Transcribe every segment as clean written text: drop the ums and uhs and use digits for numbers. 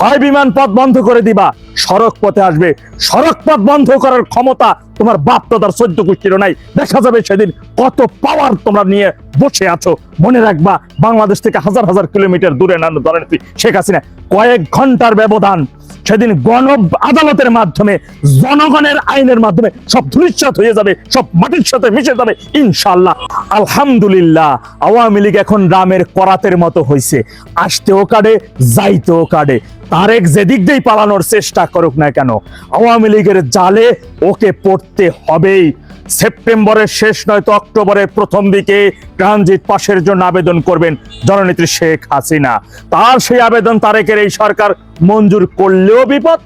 হয় বিমান পথ বন্ধ করে দিবা, সড়ক পথে আসবে। সড়ক পথ বন্ধ করার ক্ষমতা তোমার বাপ দাদার 14 গোষ্ঠীর নাই। দেখা যাবে সেদিন কত পাওয়ার তোমরা নিয়ে বসে আছো। মনে রাখবা, বাংলাদেশ থেকে হাজার হাজার কিলোমিটার দূরে না ধরেন শেখ হাসিনা কয়েক ঘন্টার ব্যবধান সেদিন গণ আদালতের মাধ্যমে, জনগণের আইনের মাধ্যমে সব ধূলিসাৎ হয়ে যাবে, সব মাটির সাথে মিশে যাবে ইনশাআল্লাহ। আলহামদুলিল্লাহ, আওয়ামী লীগ এখন রামের করাতের মতো হয়েছে, আসতেও কাটে যাইতেও কাটে। তারেক যেদিক দিয়েই পালানোর চেষ্টা করুক না কেন, আওয়ামী লীগের জালে ওকে পড়তে হবেই। সেপ্টেম্বরের শেষ নয়তো অক্টোবরের প্রথম দিকে ট্রানজিট পাসের জন্য আবেদন করবেন জননেত্রী শেখ হাসিনা। তার সেই আবেদন তারেকের এই সরকার মঞ্জুর করলেও বিপদ,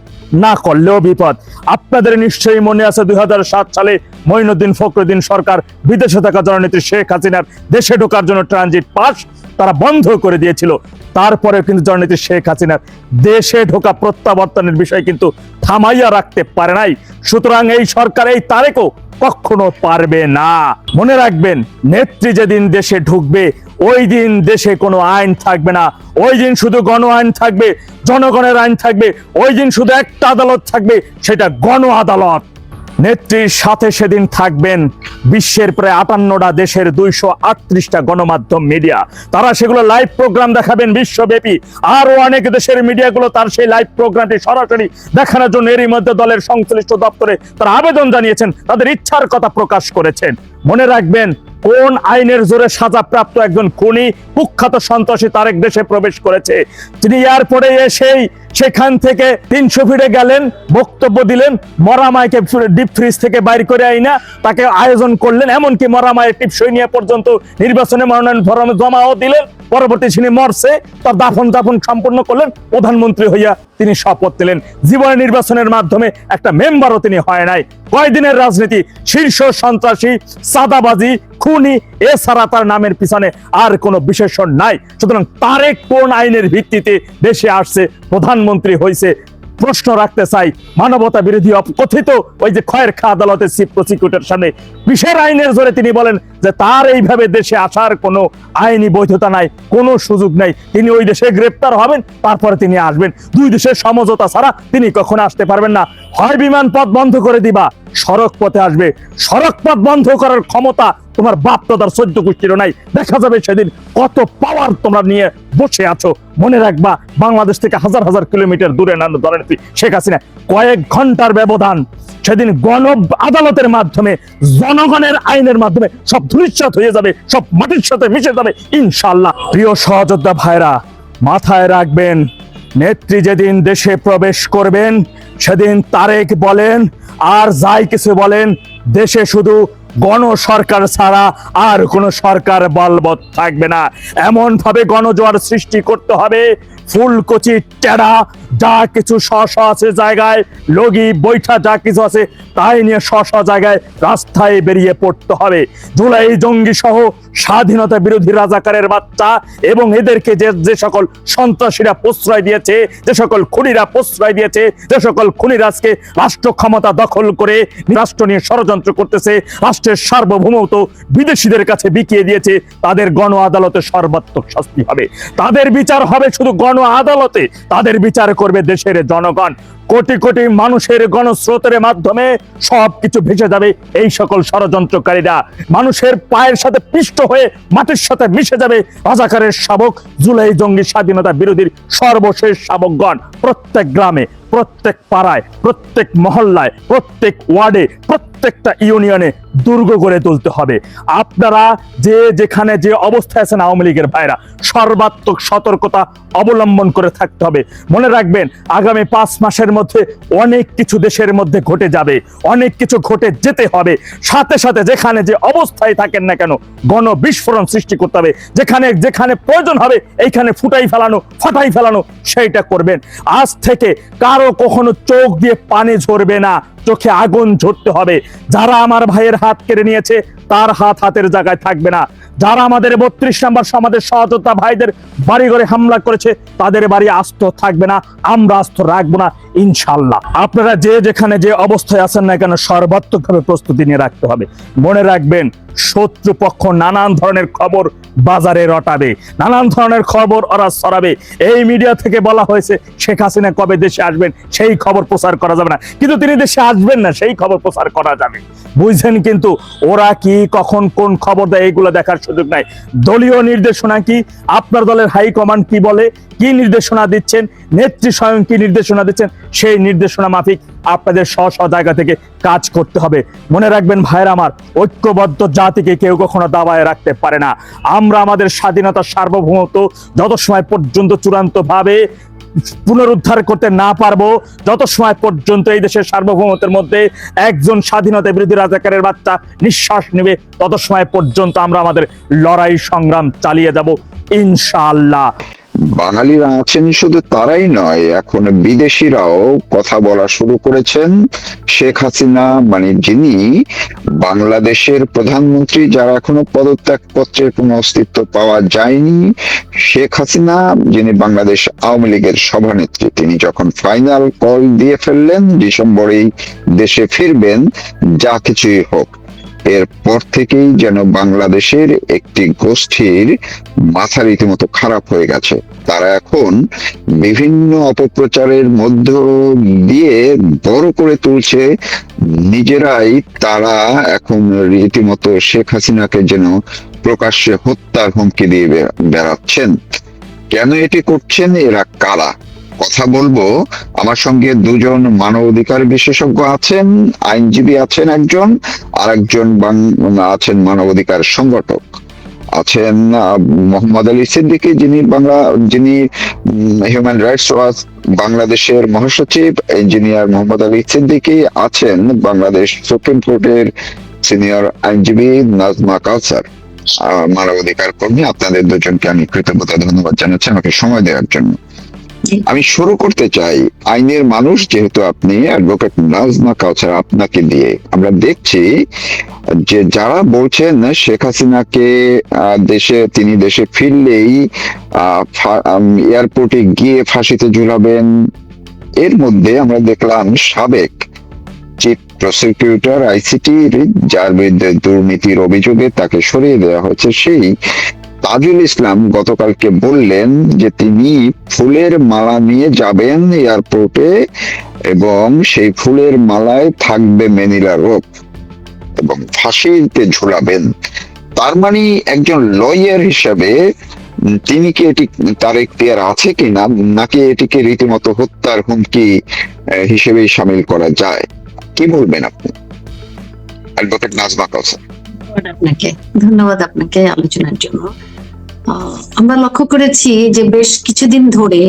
না করলেও বিপদ। আপনাদের নিশ্চয়ই মনে আছে 2007 সালে মঈনুদ্দিন ফখরুদ্দিন সরকার বিদেশে থাকা জননেত্রী শেখ হাসিনার দেশে ঢোকার জন্য ট্রানজিট পাস তারা বন্ধ করে দিয়েছিল। তারপরে কিন্তু জননেত্রী শেখ হাসিনার দেশে ঢোকা প্রত্যাবর্তনের বিষয় কিন্তু থামাইয়া রাখতে পারে নাই। সুতরাং এই সরকার, এই তারেকও কখনো পারবে না। মনে রাখবেন, নেত্রী যেদিন দেশে ঢুকবে ওই দিন দেশে কোনো আইন থাকবে না। ওই দিন শুধু গণ আইন থাকবে, জনগণের আইন থাকবে। ওই দিন শুধু একটা আদালত থাকবে, সেটা গণ আদালত। নেত্রীর সাথে সেদিন থাকবেন বিশ্বের প্রায় 58টা দেশের 238টা গণমাধ্যম মিডিয়া। তারা সেগুলো লাইভ প্রোগ্রাম দেখাবেন বিশ্বব্যাপী। আরো অনেক দেশের মিডিয়াগুলো তার সেই লাইভ প্রোগ্রামটি সরাসরি দেখানোর জন্য এরই মধ্যে দলের সংশ্লিষ্ট দপ্তরে তারা আবেদন জানিয়েছেন, তাদের ইচ্ছার কথা প্রকাশ করেছেন। মনে রাখবেন, কোন আইনের জোরে সাজাপ্রাপ্ত একজন খুনি কুখ্যাত সন্ত্রাসী তারেক দেশে প্রবেশ করেছে। তিনি এয়ারপোর্টে এসেই সেখান থেকে 300 ফিটে গেলেন, বক্তব্য দিলেন, মরা মাইকে ডিপ ফ্রিজ থেকে বাইর করে আইনা তাকে আয়োজন করলেন, এমনকি মরা মায়ের টিপসই নিয়ে পর্যন্ত নির্বাচনে মনোনয়ন ফরমে জমাও দিলেন। পরবর্তী তিনি মরছে, তার দাফন সম্পূর্ণ করলেন, প্রধানমন্ত্রী হইয়া তিনি শপথ নিলেন। জীবনে নির্বাচনের মাধ্যমে একটা মেম্বারও তিনি হয় নাই। কয়দিনের রাজনীতি, শীর্ষ সন্ত্রাসী, চাঁদাবাজি, খুনি, এছাড়া তার নামের পিছনে আর কোনো বিশেষণ নাই। সুতরাং তারেক কোন আইনের ভিত্তিতে দেশে আসছে, প্রধানমন্ত্রী হয়েছে? প্রশ্ন রাখতে চাই। মানবতা বিরোধী কথিত ওই যে খয়ের খা আদালতের চিফ প্রসিকিউটর সামনে বিশেষ আইনের জোরে তিনি বলেন যে তার এইভাবে দেশে আসার কোনো আইনি বৈধতা নাই, কোনো সুযোগ নাই। তিনি ওই দেশে গ্রেপ্তার হবেন, তারপরে তিনি আসবেন। দুই দেশের সমঝোতা ছাড়া তিনি কখনো আসতে পারবেন না। হয় বিমান পথ বন্ধ করে দিবা, সড়ক পথে আসবে। সড়ক পথ বন্ধ করার ক্ষমতা তোমার বাপ দাদার 14 গোষ্ঠীর নাই। দেখা যাবে সেদিন কত পাওয়ার তোমরা নিয়ে বসে আছো। মনে রাখবা, বাংলাদেশ থেকে হাজার হাজার কিলোমিটার দূরে না ধরেন শেখ হাসিনা কয়েক ঘন্টার ব্যবধান সেদিন গণ আদালতের মাধ্যমে, জনগণের আইনের মাধ্যমে সব ধূলিসাৎ হয়ে যাবে, সব মাটির সাথে মিশে যাবে ইনশাআল্লাহ। প্রিয় সহযোদ্ধা ভাইরা, মাথায় রাখবেন, নেত্রী যেদিন দেশে প্রবেশ করবেন সেদিন তারেক বলেন আর যাই কিছু বলেন, দেশে শুধু গণ সরকার ছাড়া আর কোন সরকার বলবৎ থাকবে না। এমন ভাবে গণজোয়ার সৃষ্টি করতে হবে, ফুলকচি টেড়া যা কিছু স্ব আছে জায়গায়, লগি বৈঠা যা কিছু আছে তাই নিয়ে স্ব জায়গায় রাস্তায় বেরিয়ে পড়তে হবে। জুলাই জঙ্গি সহ স্বাধীনতা বিরোধী রাজাকারের বাচ্চা এবং এদেরকে যে সকল সন্ত্রাসীরা প্রশ্রয় দিয়েছে, যে সকল খুনিরা প্রশ্রয় দিয়েছে, যে সকল খুনিরা আজকে রাষ্ট্র ক্ষমতা দখল করে রাষ্ট্র নিয়ে ষড়যন্ত্র করতেছে, রাষ্ট্রের সার্বভৌমত্ব বিদেশিদের কাছে বিকিয়ে দিয়েছে, তাদের গণ আদালতে সর্বাত্মক শাস্তি হবে। তাদের বিচার হবে শুধু গণ আদালতে, তাদের বিচার করবে দেশের জনগণ। কোটি কোটি মানুষের গণস্রোতের মাধ্যমে সবকিছু ভেসে যাবে এই সকল ষড়যন্ত্রকারীরা। মানুষের পায়ের সাথে পিষ্ট হয়ে মাটির সাথে মিশে যাবে রাজাকারের শাবক, জুলাই জঙ্গি স্বাধীনতা বিরোধীর সর্বশেষ শাবকগণ। প্রত্যেক গ্রামে, প্রত্যেক পাড়ায়, প্রত্যেক মহল্লায়, প্রত্যেক ওয়ার্ডে, প্রত্যেকটা ইউনিয়নে দুর্গ গড়ে তুলতে হবে। আপনারা যে যেখানে যে অবস্থায় আছেন আওয়ামী লীগের ভাইরা, সর্বাত্মক সতর্কতা অবলম্বন করে থাকতে হবে। মনে রাখবেন, আগামী 5 মাসের মধ্যে অনেক কিছু দেশের মধ্যে ঘটে যাবে, অনেক কিছু ঘটে যেতে হবে। সাথে সাথে যেখানে যে অবস্থায় থাকেন না কেন, গণ বিস্ফোরণ সৃষ্টি করতে হবে। যেখানে যেখানে প্রয়োজন হবে এইখানে ফুটাই ফেলানো, ফাটাই ফেলানো, সেইটা করবেন। আজ থেকে কারো কখনো চোখ দিয়ে পানি ঝরবে না, চোখে আগুন ঝরতে হবে। যারা আমার ভাইয়ের হাত কেড়ে নিয়েছে তার হাত হাতের জায়গায় থাকবে না। যারা আমাদের 32 নম্বর সমাজের সহযোদ্ধা ভাইদের বাড়ি ঘরে হামলা করেছে তাদের বাড়ি আস্ত থাকবে না, আমরা আস্ত রাখবো না ইনশাআল্লাহ। আপনারা যে যেখানে যে অবস্থায় আছেন না কেন, সর্বাত্মকভাবে প্রস্তুতি নিয়ে রাখতে হবে। মনে রাখবেন, শত্রুপক্ষ নানান ধরনের খবর বাজারে রটাবে, নানান ধরনের খবর ওরা ছড়াবে। এই মিডিয়া থেকে বলা হয়েছে শেখ হাসিনা কবে দেশে আসবেন, সেই খবর প্রচার করা যাবে না, কিন্তু তিনি দেশে আসবেন না সেই খবর প্রচার করা যাবে। বুঝছেন? কিন্তু ওরা কি কখন কোন খবর দেয় এগুলো দেখার সুযোগ নাই। দলীয় নির্দেশনা কি, আপনার দলের হাইকমান্ড কি বলে, কি নির্দেশনা দিচ্ছেন, নেত্রী স্বয়ং কি নির্দেশনা দিচ্ছেন, সেই নির্দেশনা মাফিক আপনাদের স্ব স্ব জায়গা থেকে কাজ করতে হবে। মনে রাখবেন ভাইয়েরা আমার, ঐক্যবদ্ধ জাতিকে কেউ কখনো দাবায় রাখতে পারে না। আমরা আমাদের স্বাধীনতার সার্বভৌমত্ব যত সময় পর্যন্ত চূড়ান্ত ভাবে পুনরুদ্ধার করতে না পারবো, যত সময় পর্যন্ত এই দেশের সার্বভৌমত্বের মধ্যে একজন স্বাধীনতা বিরোধী রাজাকারের বাচ্চা নিঃশ্বাস নেবে, তত সময় পর্যন্ত আমরা আমাদের লড়াই সংগ্রাম চালিয়ে যাব ইনশাআল্লাহ। বাঙালিরা আছেন শুধু তারাই নয়, এখন বিদেশিরাও কথা বলা শুরু করেছেন। শেখ হাসিনা মানে যিনি বাংলাদেশের প্রধানমন্ত্রী, যারা এখনো পদত্যাগ পত্রের কোনো অস্তিত্ব পাওয়া যায়নি, শেখ হাসিনা যিনি বাংলাদেশ আওয়ামী লীগের সভানেত্রী, তিনি যখন ফাইনাল কল দিয়ে ফেললেন ডিসেম্বরেই দেশে ফিরবেন, যা কিছুই হোক, এরপর থেকেই যেন বাংলাদেশের একটি গোষ্ঠীর মাথা রীতিমতো খারাপ হয়ে গেছে। তারা এখন বিভিন্ন অপপ্রচারের মধ্য দিয়ে বড় করে তুলছে নিজেরাই। তারা এখন রীতিমতো শেখ হাসিনাকে যেন প্রকাশ্যে হত্যার হুমকি দিয়ে বেড়াচ্ছেন। কেন এটি করছেন, এরা কারা? কথা বলবো। আমার সঙ্গে দুজন মানবাধিকার বিশেষজ্ঞ আছেন, আইনজীবী আছেন একজন, আর একজন আছেন মানবাধিকার সংগঠক আছেন মোহাম্মদ আলী সিদ্দিকী, যিনি হিউম্যান রাইটস ওয়াচ বাংলাদেশের মহাসচিব। ইঞ্জিনিয়ার মোহাম্মদ আলী সিদ্দিকী আছেন বাংলাদেশ সুপ্রিম কোর্টের সিনিয়র আইনজীবী নাজমা কাউসার, মানবাধিকার কর্মী। আপনাদের দুজনকে আমি কৃতজ্ঞতা ধন্যবাদ জানাচ্ছি আমাকে সময় দেওয়ার জন্য। আমি শুরু করতে চাই আইনের মানুষ, যেহেতু আপনি অ্যাডভোকেট নাজমা কাউসার, আপনাকে দিয়ে। আমরা দেখছি যে যারা বলছেন শেখ হাসিনাকে তিনি দেশে ফিরলেই এয়ারপোর্টে গিয়ে ফাঁসিতে ঝুলাবেন, এর মধ্যে আমরা দেখলাম সাবেক চিফ প্রসিকিউটর আইসিটি, যার বিরুদ্ধে দুর্নীতির অভিযোগে তাকে সরিয়ে দেওয়া হয়েছে, সেই তাজুল ইসলাম গতকালকে বললেন যে তিনি ফুলের মালা নিয়ে যাবেন এয়ারপোর্টে এবং সেই ফুলের মালায় থাকবে ম্যানিলা রোপ এবং ফাঁসিতে ঝুলাবেন। তার মানে একজন লয়ার হিসেবে তিনি কি এটি তার এখতিয়ার আছে কিনা, নাকি এটিকে রীতিমতো হত্যার হুমকি হিসেবে সামিল করা যায়? কি বলবেন আপনি, অ্যাডভোকেট নাজমা কাউসার? ধন্যবাদ আপনাকে আলোচনার জন্য। আমরা লক্ষ্য করেছি যে বেশ কিছুদিন ধরে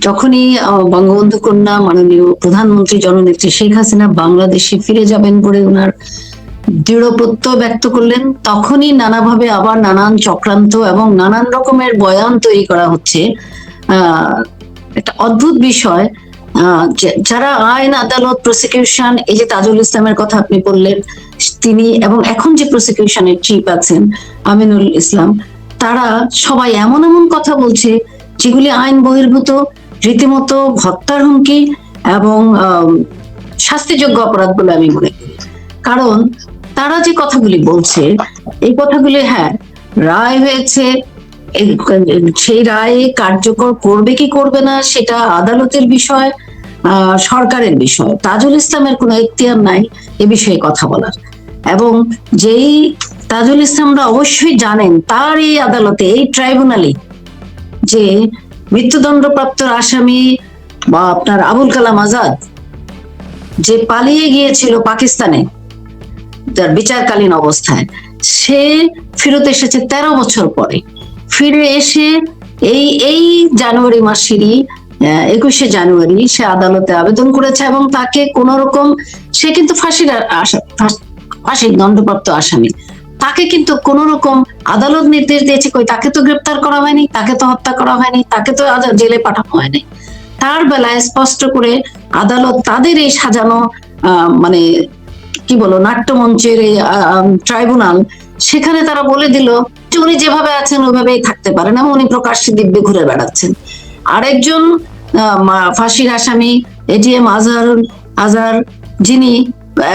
যখনই বঙ্গবন্ধু কন্যা মাননীয় প্রধানমন্ত্রী জননেত্রী শেখ হাসিনা বাংলাদেশে ফিরে যাবেন বলে ওনার দৃঢ় প্রত্যয় ব্যক্ত করলেন, তখনই নানাভাবে আবার নানান চক্রান্ত এবং নানান রকমের বয়ান তৈরি করা হচ্ছে। একটা অদ্ভুত বিষয়, যারা আইন আদালত প্রসিকিউশন, এই যে তাজুল ইসলামের কথা আপনি বললেন, তিনি এবং এখন যে প্রসিকিউশনের চিফ আছেন আমিনুল ইসলাম, তারা সবাই এমন এমন কথা বলছে যেগুলি আইন বহির্ভূত, রীতিমতো হত্যার হুমকি এবং শাস্তিযোগ্য অপরাধ বলে আমি মনে করি। কারণ তারা যে কথাগুলি বলছে, এই কথাগুলি, হ্যাঁ রায় হয়েছে, সেই রায় কার্যকর করবে কি করবে না সেটা আদালতের বিষয়, সরকারের বিষয়। তাজুল ইসলামের কোনো এখতিয়ার নাই এ বিষয়ে কথা বলার। এবং যেই তাজুল ইসলামরা অবশ্যই জানেন তার এই আদালতে, এই ট্রাইব্যুনালে যে মৃত্যুদণ্ডপ্রাপ্ত আসামি বা আপনার আবুল কালাম আজাদ, যে পালিয়ে গিয়েছিল পাকিস্তানে তার বিচারকালীন অবস্থায়, সে ফেরত এসেছে 13 বছর পরে। ফিরে এসে এই জানুয়ারি মাসেরই 21শে জানুয়ারি সে আদালতে আবেদন করেছে এবং তাকে কোন রকম, সে কিন্তু ফাঁসির দণ্ডপ্রাপ্ত আসামি, তাকে কিন্তু কোন রকম আদালত নির্দেশ দিয়েছে, কই তাকে তো গ্রেপ্তার করা হয়নি, তাকে তো হত্যা করা হয়নি, তাকে তো জেলে পাঠানো হয়নি। তার বেলায় স্পষ্ট করে আদালত তাদের এই সাজানো মানে কি বলো নাট্যমঞ্চের এই ট্রাইব্যুনাল, সেখানে তারা বলে দিল যে উনি যেভাবে আছেন ওইভাবেই থাকতে পারেন এবং উনি প্রকাশ্যে দিব্যে ঘুরে বেড়াচ্ছেন। আরেকজন ফাঁসির আসামি এটিএম আজহার, যিনি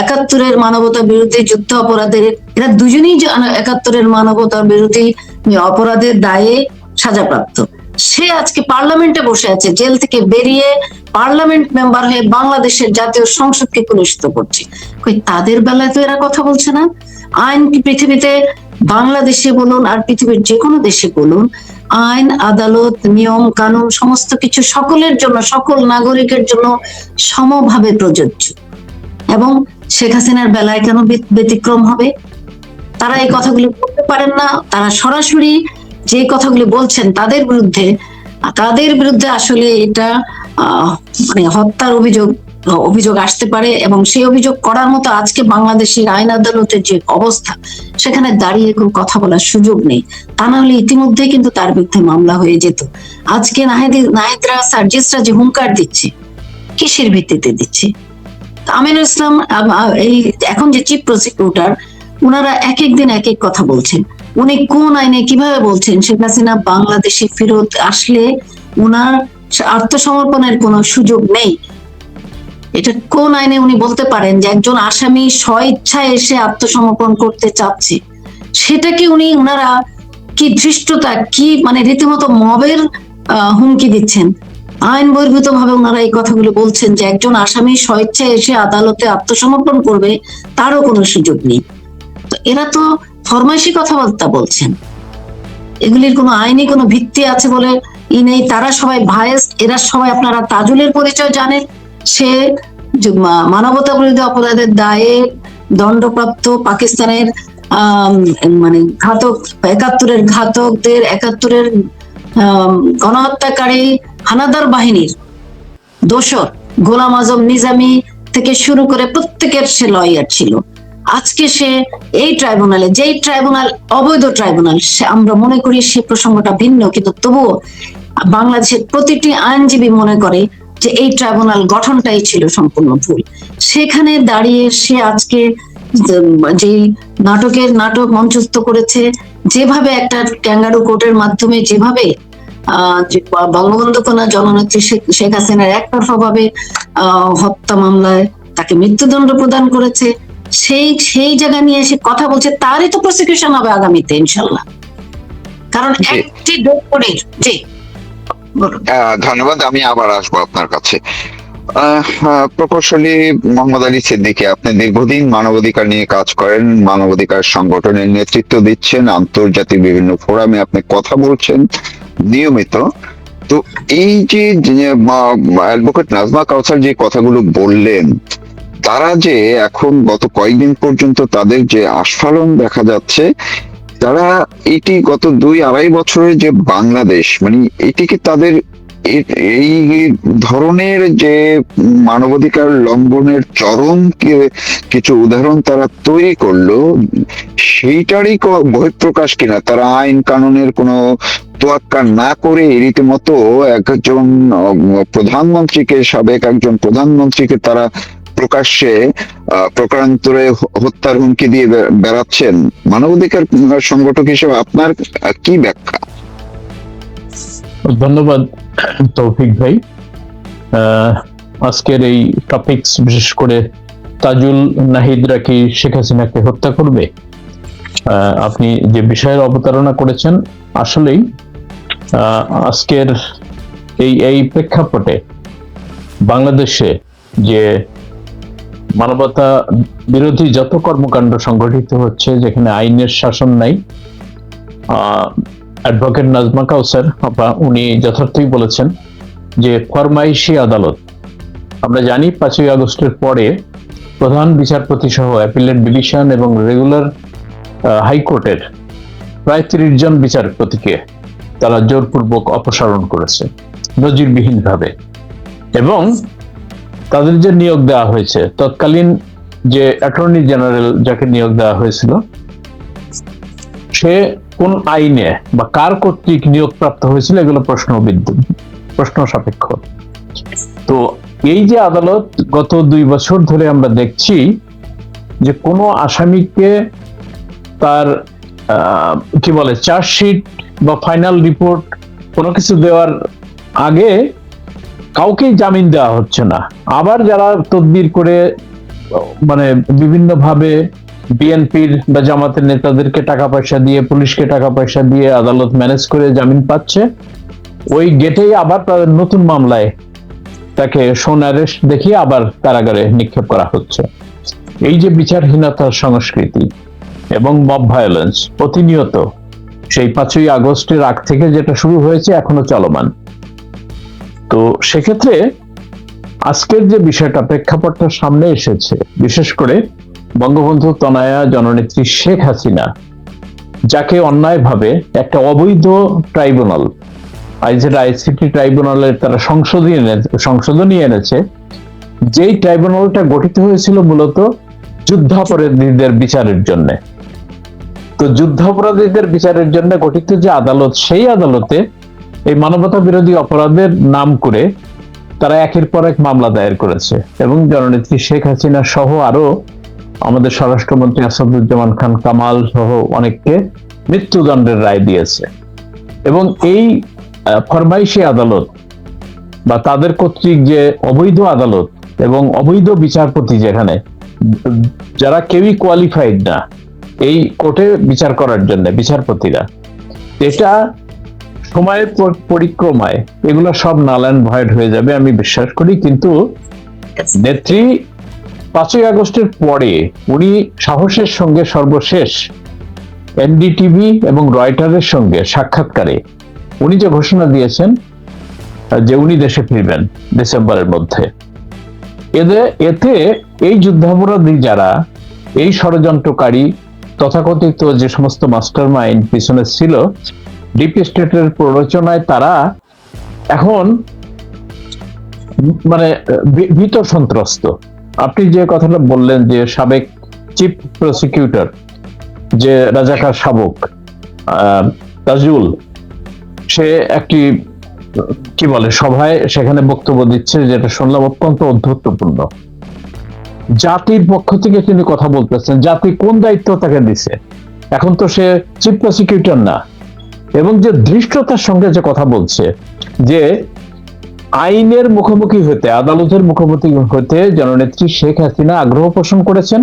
একাত্তরের মানবতা বিরোধী যুদ্ধ অপরাধের, এরা দুজনেই 71-এর মানবতা বিরোধী অপরাধের দায়ে সাজাপ্রাপ্ত। সে আজকে পার্লামেন্টে বসে আছে, জেল থেকে বেরিয়ে পার্লামেন্ট মেম্বার হয়ে বাংলাদেশের জাতীয় সংসদকে কলুষিত করছে। তাদের বেলায় তো এরা কথা বলছে না। আইন কি পৃথিবীতে, বাংলাদেশে বলুন আর পৃথিবীর যে কোনো দেশে বলুন, আইন আদালত নিয়ম কানুন সমস্ত কিছু সকলের জন্য, সকল নাগরিকের জন্য সমভাবে প্রযোজ্য। এবং শেখ হাসিনার বেলায় কেন ব্যতিক্রম হবে? তারা এই কথাগুলো বলতে পারেন না। তারা সরাসরি যে কথাগুলো বলছেন তাদের বিরুদ্ধে আসলে এটা মানে হত্যার অভিযোগ আসতে পারে, এবং সেই অভিযোগ করার মতো আজকে বাংলাদেশের আইন আদালতের যে অবস্থা, সেখানে দাঁড়িয়ে কোনো কথা বলার সুযোগ নেই। তা না হলে ইতিমধ্যে কিন্তু তার বিরুদ্ধে মামলা হয়ে যেত। আজকে নাহিদরা সার্জিসরা যে হুঙ্কার দিচ্ছে, কিসের ভিত্তিতে দিচ্ছে? আমিনুল ইসলাম এই এখন যে চিফ প্রসিকিউটর, ওনারা এক এক দিন এক এক কথা বলছেন। উনি কোন আইনে কিভাবে বলছেন শেখ হাসিনা বাংলাদেশে ফেরত আসলে উনার আত্মসমর্পণের কোনো সুযোগ নেই? এটা কোন আইনে উনি বলতে পারেন যে একজন আসামি স্বইচ্ছায় এসে আত্মসমর্পণ করতে চাচ্ছে? সেটাকে ওনারা কি ধৃষ্টতা, কি মানে রীতিমতো মবের হুমকি দিচ্ছেন? আইন বহির্ভূত ভাবে ওনারা এই কথাগুলো বলছেন যে একজন আসামি স্বইচ্ছায় এসে আদালতে আত্মসমর্পণ করবে, তারও কোনো সুযোগ নেই। তো এরা তো ফরমাইশি কথাবার্তা বলছেন, এগুলির কোনো আইনি কোনো ভিত্তি আছে বলে নেই। তারা সবাই ভায়েস্ট, এরা সবাই, আপনারা তাজুলের পরিচয় জানেন, সে মানবতা বিরোধী অপরাধের দায়ে দণ্ডপ্রাপ্ত পাকিস্তানের মানে ঘাতক, 71-এর ঘাতকদের, 71-এর গণহত্যাকারী হানাদার বাহিনীর দোসর গোলাম আজম নিজামী থেকে শুরু করে প্রত্যেকের সে লয়ার ছিল। আজকে সে এই ট্রাইব্যুনালে, যেই ট্রাইব্যুনাল অবৈধ ট্রাইব্যুনাল, আমরা মনে করি সে প্রসঙ্গটা ভিন্ন, কিন্তু তবুও বাংলাদেশের প্রতিটি আইনজীবী মনে করে যে এই ট্রাইব্যুনাল গঠনটাই ছিল সম্পূর্ণ ভুল। সেখানে দাঁড়িয়ে সে আজকে যে নাটক মঞ্চস্থ করেছে, যেভাবে একটা ক্যাঙ্গারু কোর্টের মাধ্যমে যেভাবে বঙ্গবন্ধু কন্যা জননেত্রী শেখ হাসিনার একতরফা ভাবে হত্যা মামলায় তাকে মৃত্যুদণ্ড প্রদান করেছে, সেই জায়গা নিয়ে এসে কথা বলছে, তারই তো প্রসিকিউশন হবে আগামীতে ইনশাল্লাহ। কারণ একটি ডকুমেন্ট। জি ধন্যবাদ। আমি আবার আসবো আপনার কাছে। প্রকৌশলী মোহাম্মদ আলী সিদ্দিকী, আপনি দীর্ঘদিন মানবাধিকার নিয়ে কাজ করেন, মানবাধিকার সংগঠনের নেতৃত্ব দিচ্ছেন, আন্তর্জাতিক বিভিন্ন ফোরামে আপনি কথা বলছেন নিয়মিত। তো এই যে অ্যাডভোকেট নাজমা কাউসার যে কথাগুলো বললেন, তারা যে এখন গত কয়েকদিন পর্যন্ত তাদের যে আস্ফালন দেখা যাচ্ছে, তারা এটি গত 2-2.5 বছরের যে বাংলাদেশ, মানে এটিকে তাদের এই ধরনের যে মানবাধিকার লঙ্ঘনের চরম কিছু উদাহরণ তারা তৈরি করলো, সেইটারই বহিঃপ্রকাশ কিনা? তারা আইন কানুনের কোনো তোয়াক্কা না করে রীতিমতো একজন প্রধানমন্ত্রীকে, সাবেক একজন প্রধানমন্ত্রীকে তারা প্রকাশ্যে প্রকারান্তরে হত্যার হুমকি দিয়ে বেড়াচ্ছেন। মানবাধিকার সংগঠক হিসেবে আপনার কি ব্যাখ্যা? ধন্যবাদ তৌফিক ভাই। আজকের এই টপিকস, বিশেষ করে তাজুল নাহিদরা কি শেখ হাসিনাকে হত্যা করবে, আপনি যে বিষয়ের অবতারণা করেছেন, আসলেই আজকের এই প্রেক্ষাপটে বাংলাদেশে যে মানবতা বিরোধী যত কর্মকাণ্ড সংগঠিত হচ্ছে, যেখানে আইনের শাসন নাই, অ্যাডভোকেট নাজমা কাউসার উনি যথার্থই বলেছেন যে ফরমাইশি আদালত। আমরা জানি 5ই আগস্টের পরে প্রধান বিচারপতি সহ অ্যাপিলেট ডিভিশন এবং রেগুলার হাইকোর্টের প্রায় 30 জন বিচারপতিকে তারা জোরপূর্বক অপসারণ করেছে নজিরবিহীন ভাবে, এবং তাদের যে নিয়োগ দেওয়া হয়েছে, তৎকালীন যে অ্যাটর্নি জেনারেল যাকে নিয়োগ দেওয়া হয়েছিল, সে কোন আইনে বা কার কর্তৃক নিয়োগপ্রাপ্ত হয়েছিল, এগুলো প্রশ্ন সাপেক্ষ। তো এই যে আদালত, গত 2 বছর ধরে আমরা দেখছি যে কোনো আসামিকে তার কি বলে চার্জশিট বা ফাইনাল রিপোর্ট কোনো কিছু দেওয়ার আগে কাউকেই জামিন দেওয়া হচ্ছে না। আবার যারা তদবির করে মানে বিভিন্ন ভাবে বিএনপির বা জামাতের নেতাদেরকে টাকা পয়সা দিয়ে, পুলিশকে টাকা পয়সা দিয়ে আদালত ম্যানেজ করে জামিন পাচ্ছে, ওই গেটেই আবার তাদের নতুন মামলায় তাকে সোন অ্যারেস্ট দেখিয়ে আবার কারাগারে নিক্ষেপ করা হচ্ছে। এই যে বিচারহীনতার সংস্কৃতি এবং মব ভায়োলেন্স প্রতিনিয়ত সেই 5ই আগস্টের আগ থেকে যেটা শুরু হয়েছে এখনো চলমান। তো সেক্ষেত্রে আজকের যে বিষয়টা, প্রেক্ষাপটটা সামনে এসেছে, বিশেষ করে বঙ্গবন্ধু তনয়া জননেত্রী শেখ হাসিনা, যাকে অন্যায়ভাবে একটা অবৈধ ট্রাইব্যুনাল, আইসিটি ট্রাইব্যুনালের তারা সংশোধনী এনেছে, যেই ট্রাইব্যুনালটা গঠিত হয়েছিল মূলত যুদ্ধাপরাধীদের বিচারের জন্য। তো যুদ্ধাপরাধীদের বিচারের জন্য গঠিত যে আদালত, সেই আদালতে এই মানবতা বিরোধী অপরাধের নাম করে তারা একের পর এক মামলা দায়ের করেছে এবং জননেত্রী শেখ হাসিনা সহ আরো আমাদের স্বরাষ্ট্রমন্ত্রী আসাদুজ্জামান খান কামাল সহ অনেককে মৃত্যুদণ্ডের রায় দিয়েছে। এবং এই ফরমাইশি আদালত বা তাদের কর্তৃক যে অবৈধ আদালত এবং অবৈধ বিচারপতি, যেখানে যারা কেউই কোয়ালিফাইড না এই কোর্টে বিচার করার জন্য বিচারপতিরা, এটা সময়ের পরিক্রমায় এগুলো সব নাল অ্যান্ড ভয়েড হয়ে যাবে আমি বিশ্বাস করি। কিন্তু নেত্রী 5ই আগস্টের পরে উনি সাহসের সঙ্গে সর্বশেষ এনডিটিভি এবং রয়টারের সঙ্গে সাক্ষাৎকারে উনি যে ঘোষণা দিয়েছেন যে উনি দেশে ফিরবেন ডিসেম্বরের মধ্যে, এতে এই যুদ্ধাপরাধী যারা, এই ষড়যন্ত্রকারী তথাকথিত যে সমস্ত মাস্টার মাইন্ড পিছনে ছিল ডিপ স্টেটের প্ররোচনায়, তারা এখন মানে ভীত সন্ত্রস্ত। আপনি যে কথাটা বললেন যে সাবেক চিফ প্রসিকিউটর যে রাজাকার শাবক তাজুল, সে একটি কি বলে সভায় সেখানে বক্তব্য দিচ্ছে, যেটা শুনলাম অত্যন্ত অদ্ভুতপূর্ণ। জাতির পক্ষ থেকে তিনি কথা বলতেছেন, জাতি কোন দায়িত্ব তাকে দিছে, এখন তো সে চিফ প্রসিকিউটর না। এবং যে ধৃষ্টতার সঙ্গে যে কথা বলছে যে আইনের মুখোমুখি হতে, আদালতের মুখোমুখি হতে জননেত্রী শেখ হাসিনা আগ্রহ পোষণ করেছেন।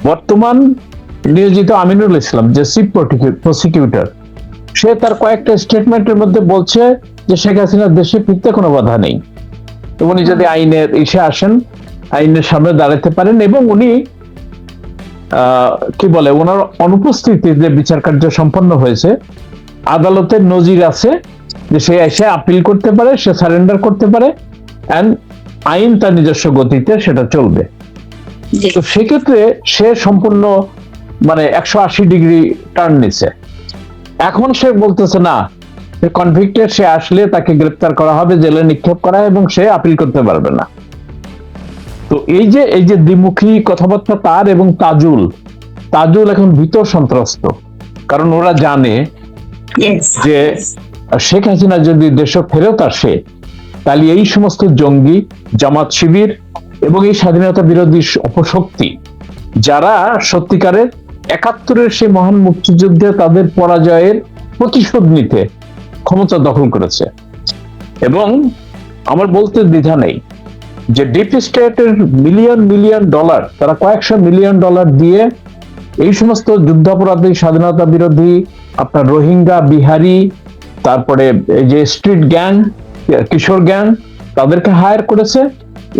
বর্তমান নিয়োজিত আমিনুল ইসলাম যে চিফ প্রসিকিউটর, সে তার কয়েকটা স্টেটমেন্টের মধ্যে বলছে যে শেখ হাসিনার দেশে ফিরতে কোনো বাধা নেই, উনি যদি আইনের ইসে আসেন, আইনের সামনে দাঁড়াতে পারেন। এবং উনি কি বলে, ওনার অনুপস্থিতিতে বিচার কার্য সম্পন্ন হয়েছে, আদালতের নজির আছে যে সে এসে আপিল করতে পারে, সে সারেন্ডার করতে পারে, এন্ড আইন তার নিজস্ব গতিতে সেটা চলবে। তো সেক্ষেত্রে সে সম্পূর্ণ মানে 180 ডিগ্রি টার্ন নিছে। এখন সে বলতেছে না, কনভিক্টেড সে আসলে তাকে গ্রেপ্তার করা হবে, জেলে নিক্ষেপ করা, এবং সে আপিল করতে পারবে না। তো এই যে দ্বিমুখী কথাবার্তা তার এবং তাজুল এখন ভীত সন্ত্রস্ত, কারণ ওরা জানে যে শেখ হাসিনা যদি দেশে ফেরত আসে, তাহলে এই সমস্ত জঙ্গি, জামাত শিবির এবং এই স্বাধীনতা বিরোধী অপশক্তি, যারা সত্যিকারের 71-এর সেই মহান মুক্তিযুদ্ধে তাদের পরাজয়ের প্রতিশোধ নিতে ক্ষমতা দখল করেছে। এবং আমার বলতে দ্বিধা নেই যে ডিপ স্টেটের মিলিয়ন ডলার, তারা কয়েকশো মিলিয়ন ডলার দিয়ে এই সমস্ত যুদ্ধাপরাধী, স্বাধীনতা বিরোধী, আপনার রোহিঙ্গা, বিহারি, তারপরে এই যে স্ট্রিট গ্যাং, কিশোর গ্যাং, তাদেরকে হায়ার করেছে।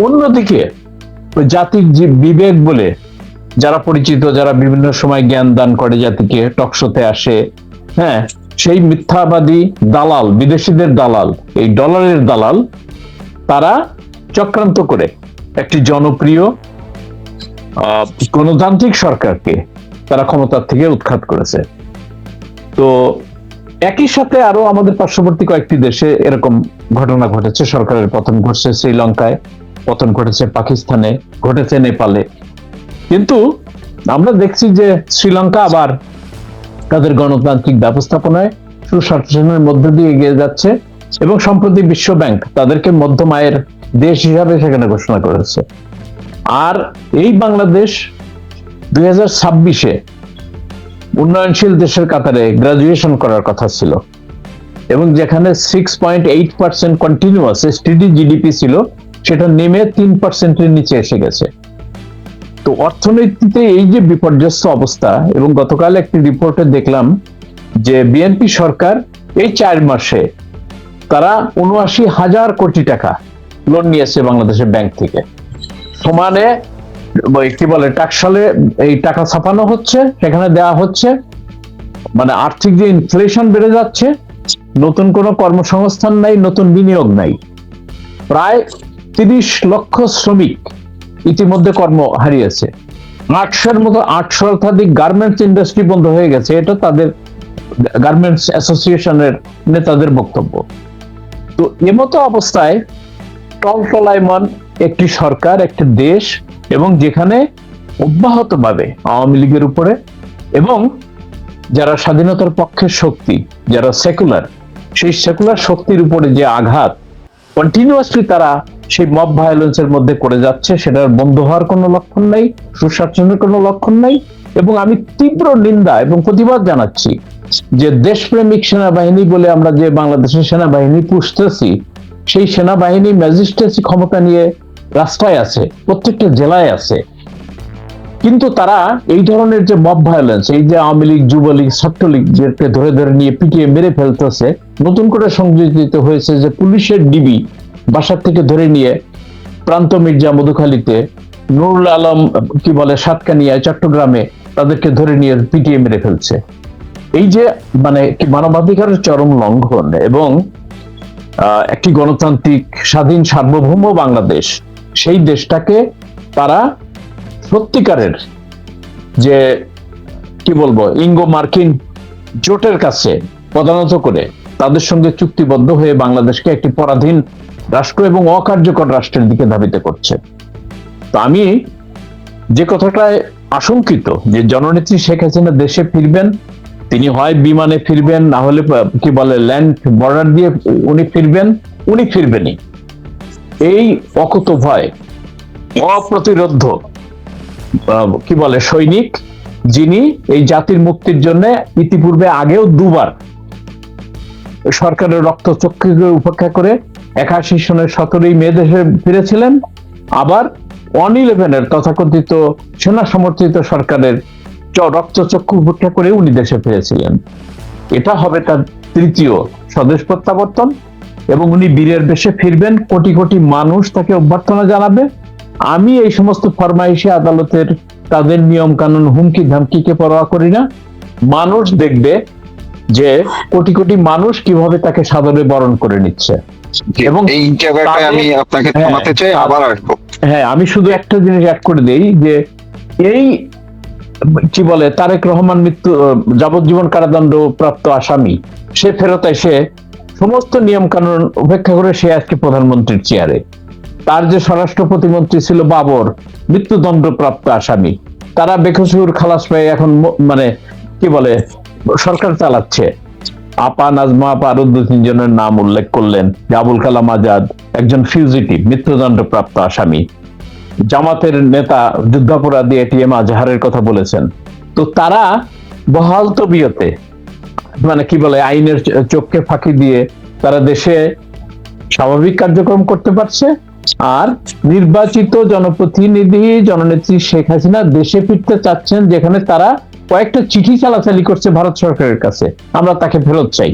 অন্যদিকে জাতির যে বিবেক বলে যারা পরিচিত, যারা বিভিন্ন সময় জ্ঞান দান করে জাতিকে, টকশোতে আসে, হ্যাঁ, সেই মিথ্যাবাদী দালাল, বিদেশিদের দালাল, এই ডলারের দালাল, তারা চক্রান্ত করে একটি জনপ্রিয় গণতান্ত্রিক সরকারকে তারা ক্ষমতার থেকে উৎখাত করেছে। তো একই সাথে আরো আমাদের পার্শ্ববর্তী কয়েকটি দেশে এরকম ঘটনা ঘটেছে। সরকারের পতন ঘটছে শ্রীলঙ্কায়, পতন ঘটেছে পাকিস্তানে, ঘটেছে নেপালে। কিন্তু আমরা দেখছি যে শ্রীলঙ্কা আবার তাদের গণতান্ত্রিক ব্যবস্থাপনায় সুশাসনের মধ্য দিয়ে এগিয়ে যাচ্ছে, এবং সম্প্রতি বিশ্ব ব্যাংক তাদেরকে মধ্যম আয়ের দেশ হিসাবে সেখানে ঘোষণা করেছে। আর এই বাংলাদেশ 2026-এ উন্নয়নশীল দেশের কাতারে গ্রাজুয়েশন করার কথা ছিল, এবং যেখানে 6.8% কন্টিনিউয়াস এসটিডি জিডিপি ছিল, সেটা নেমে 3%-এর নিচে এসে গেছে। তো অর্থনীতিতে এই যে বিপর্যস্ত অবস্থা, এবং গতকাল একটি রিপোর্টে দেখলাম যে বিএনপি সরকার এই 4 মাসে তারা ৭৯,০০০ কোটি টাকা লোন নিয়েছে বাংলাদেশের ব্যাংক থেকে। সমানে কি বলে টাকশালে এই টাকা ছাপানো হচ্ছে, সেখানে দেওয়া হচ্ছে। মানে আর্থিক যে ইনফ্লেশন বেড়ে যাচ্ছে, নতুন কোনো কর্মসংস্থান নাই, নতুন বিনিয়োগ নাই। প্রায় ৩০ লক্ষ শ্রমিক ইতিমধ্যে কর্ম হারিয়েছে। ৮০০ শতাধিক গার্মেন্টস ইন্ডাস্ট্রি বন্ধ হয়ে গেছে, এটা তাদের গার্মেন্টস অ্যাসোসিয়েশনের নেতাদের বক্তব্য। তো এমতো অবস্থায় টলটলায়মান একটি সরকার, একটি দেশ, এবং যেখানে অব্যাহতভাবে আওয়ামী লীগের উপরে এবং যারা স্বাধীনতার পক্ষের শক্তি, যারা সেকুলার, সেই সেকুলার শক্তির উপরে যে আঘাত কন্টিনিউয়াসলি তারা সেই মব ভায়োলেন্সের মধ্যে করে যাচ্ছে, সেটার বন্ধ হওয়ার কোনো লক্ষণ নাই, সুশাসনের কোনো লক্ষণ নাই। এবং আমি তীব্র নিন্দা এবং প্রতিবাদ জানাচ্ছি যে দেশপ্রেমিক সেনাবাহিনী বলে আমরা যে বাংলাদেশের সেনাবাহিনী পুষতেছি, সেই সেনাবাহিনী ম্যাজিস্ট্রেসি ক্ষমতা নিয়ে রাস্তায় আছে, প্রত্যেকটা জেলায় আছে, কিন্তু তারা এই ধরনের যে মব ভায়োলেন্স, এই যে আওয়ামী লীগ, যুবলীগ, ছাত্রলীগকে ধরে ধরে নিয়ে পিটিয়ে মেরে ফেলতেছে। নতুন করে সংযোজিত হয়েছে যে পুলিশের ডিবি বাসার থেকে ধরে নিয়ে প্রান্ত মির্জা মধুখালীতে, নুরুল আলম কি বলে সাতকানিয়ায়, চট্টগ্রামে তাদেরকে ধরে নিয়ে পিটিয়ে মেরে ফেলছে। এই যে মানে কি মানবাধিকারের চরম লঙ্ঘন, এবং একটি গণতান্ত্রিক স্বাধীন সার্বভৌম বাংলাদেশ, সেই দেশটাকে তারা সত্যিকারের যে কি বলবো ইঙ্গো মার্কিন জোটের কাছে পদানত করে তাদের সঙ্গে চুক্তিবদ্ধ হয়ে বাংলাদেশকে একটি পরাধীন রাষ্ট্র এবং অকার্যকর রাষ্ট্রের দিকে ধাবিত করছে। তো আমি যে কথাটায় আশঙ্কিত যে জননেত্রী শেখ হাসিনা দেশে ফিরবেন, তিনি হয় বিমানে ফিরবেন, না হলে কি বলে ল্যান্ড বর্ডার দিয়ে উনি ফিরবেনই। এই অকুতোভয় অপ্রতিরোধ্য কি বলে সৈনিক, যিনি এই জাতির মুক্তির জন্য ইতিপূর্বে আগেও 2 বার সরকারের রক্তচক্ষুকে উপেক্ষা করে 81 সনের 17ই মে দেশে ফিরেছিলেন, আবার 111 তথাকথিত সেনা সমর্থিত সরকারের রক্তচক্ষু উপেক্ষা করে উনি দেশে ফিরেছিলেন। এটা হবে তার 3য় স্বদেশ প্রত্যাবর্তন, এবং উনি বীরের বেশে ফিরবেন। কোটি কোটি মানুষ তাকে অভ্যর্থনা জানাবে। আমি এই সমস্ত ফরমাইশি আদালতের তাদের নিয়ম কানুন, হুমকি ধামকিকে পরোয়া করি না। মানুষ দেখবে যে কোটি কোটি মানুষ কিভাবে তাকে সাদরে বরণ করে নিচ্ছে। এবং এই জায়গাটায় আমি আপনাকে থামাতে চাই, আবার আসবো। হ্যাঁ, আমি শুধু একটা জিনিস অ্যাড করে দেই যে এই কি বলে তারেক রহমান মৃত্যু যাবজ্জীবন কারাদণ্ড প্রাপ্ত আসামি, সে ফেরত এসে সমস্ত নিয়ম কানুন উপেক্ষা করে সে আজকে প্রধানমন্ত্রীর চেয়ারে। তার যে স্বরাষ্ট্র প্রতিমন্ত্রী ছিল বাবর, মৃত্যুদণ্ড প্রাপ্ত আসামি, তারা বেকসুর খালাস পেয়ে এখন মানে কি বলে সরকার চালাচ্ছে। আপা, নাজমা আপা আরো 2-3 জনের নাম উল্লেখ করলেন। আবুল কালাম আজাদ একজন ফিউজিটিভ, মৃত্যুদণ্ড প্রাপ্ত আসামি। জামাতের নেতা যুদ্ধাপরাধী এটিএম আজহারের কথা বলেছেন। তো তারা বহাল তবিয়তে মানে কি বলে আইনের চোখকে ফাঁকি দিয়ে তারা দেশে স্বাভাবিক কার্যক্রম করতে পারছে, আর নির্বাচিত জনপ্রতিনিধি জননেত্রী শেখ হাসিনা দেশে ফিরতে চাচ্ছেন, যেখানে তারা কয়েকটা চিঠি চালাচালি করছে ভারত সরকারের কাছে, আমরা তাকে ফেরত চাই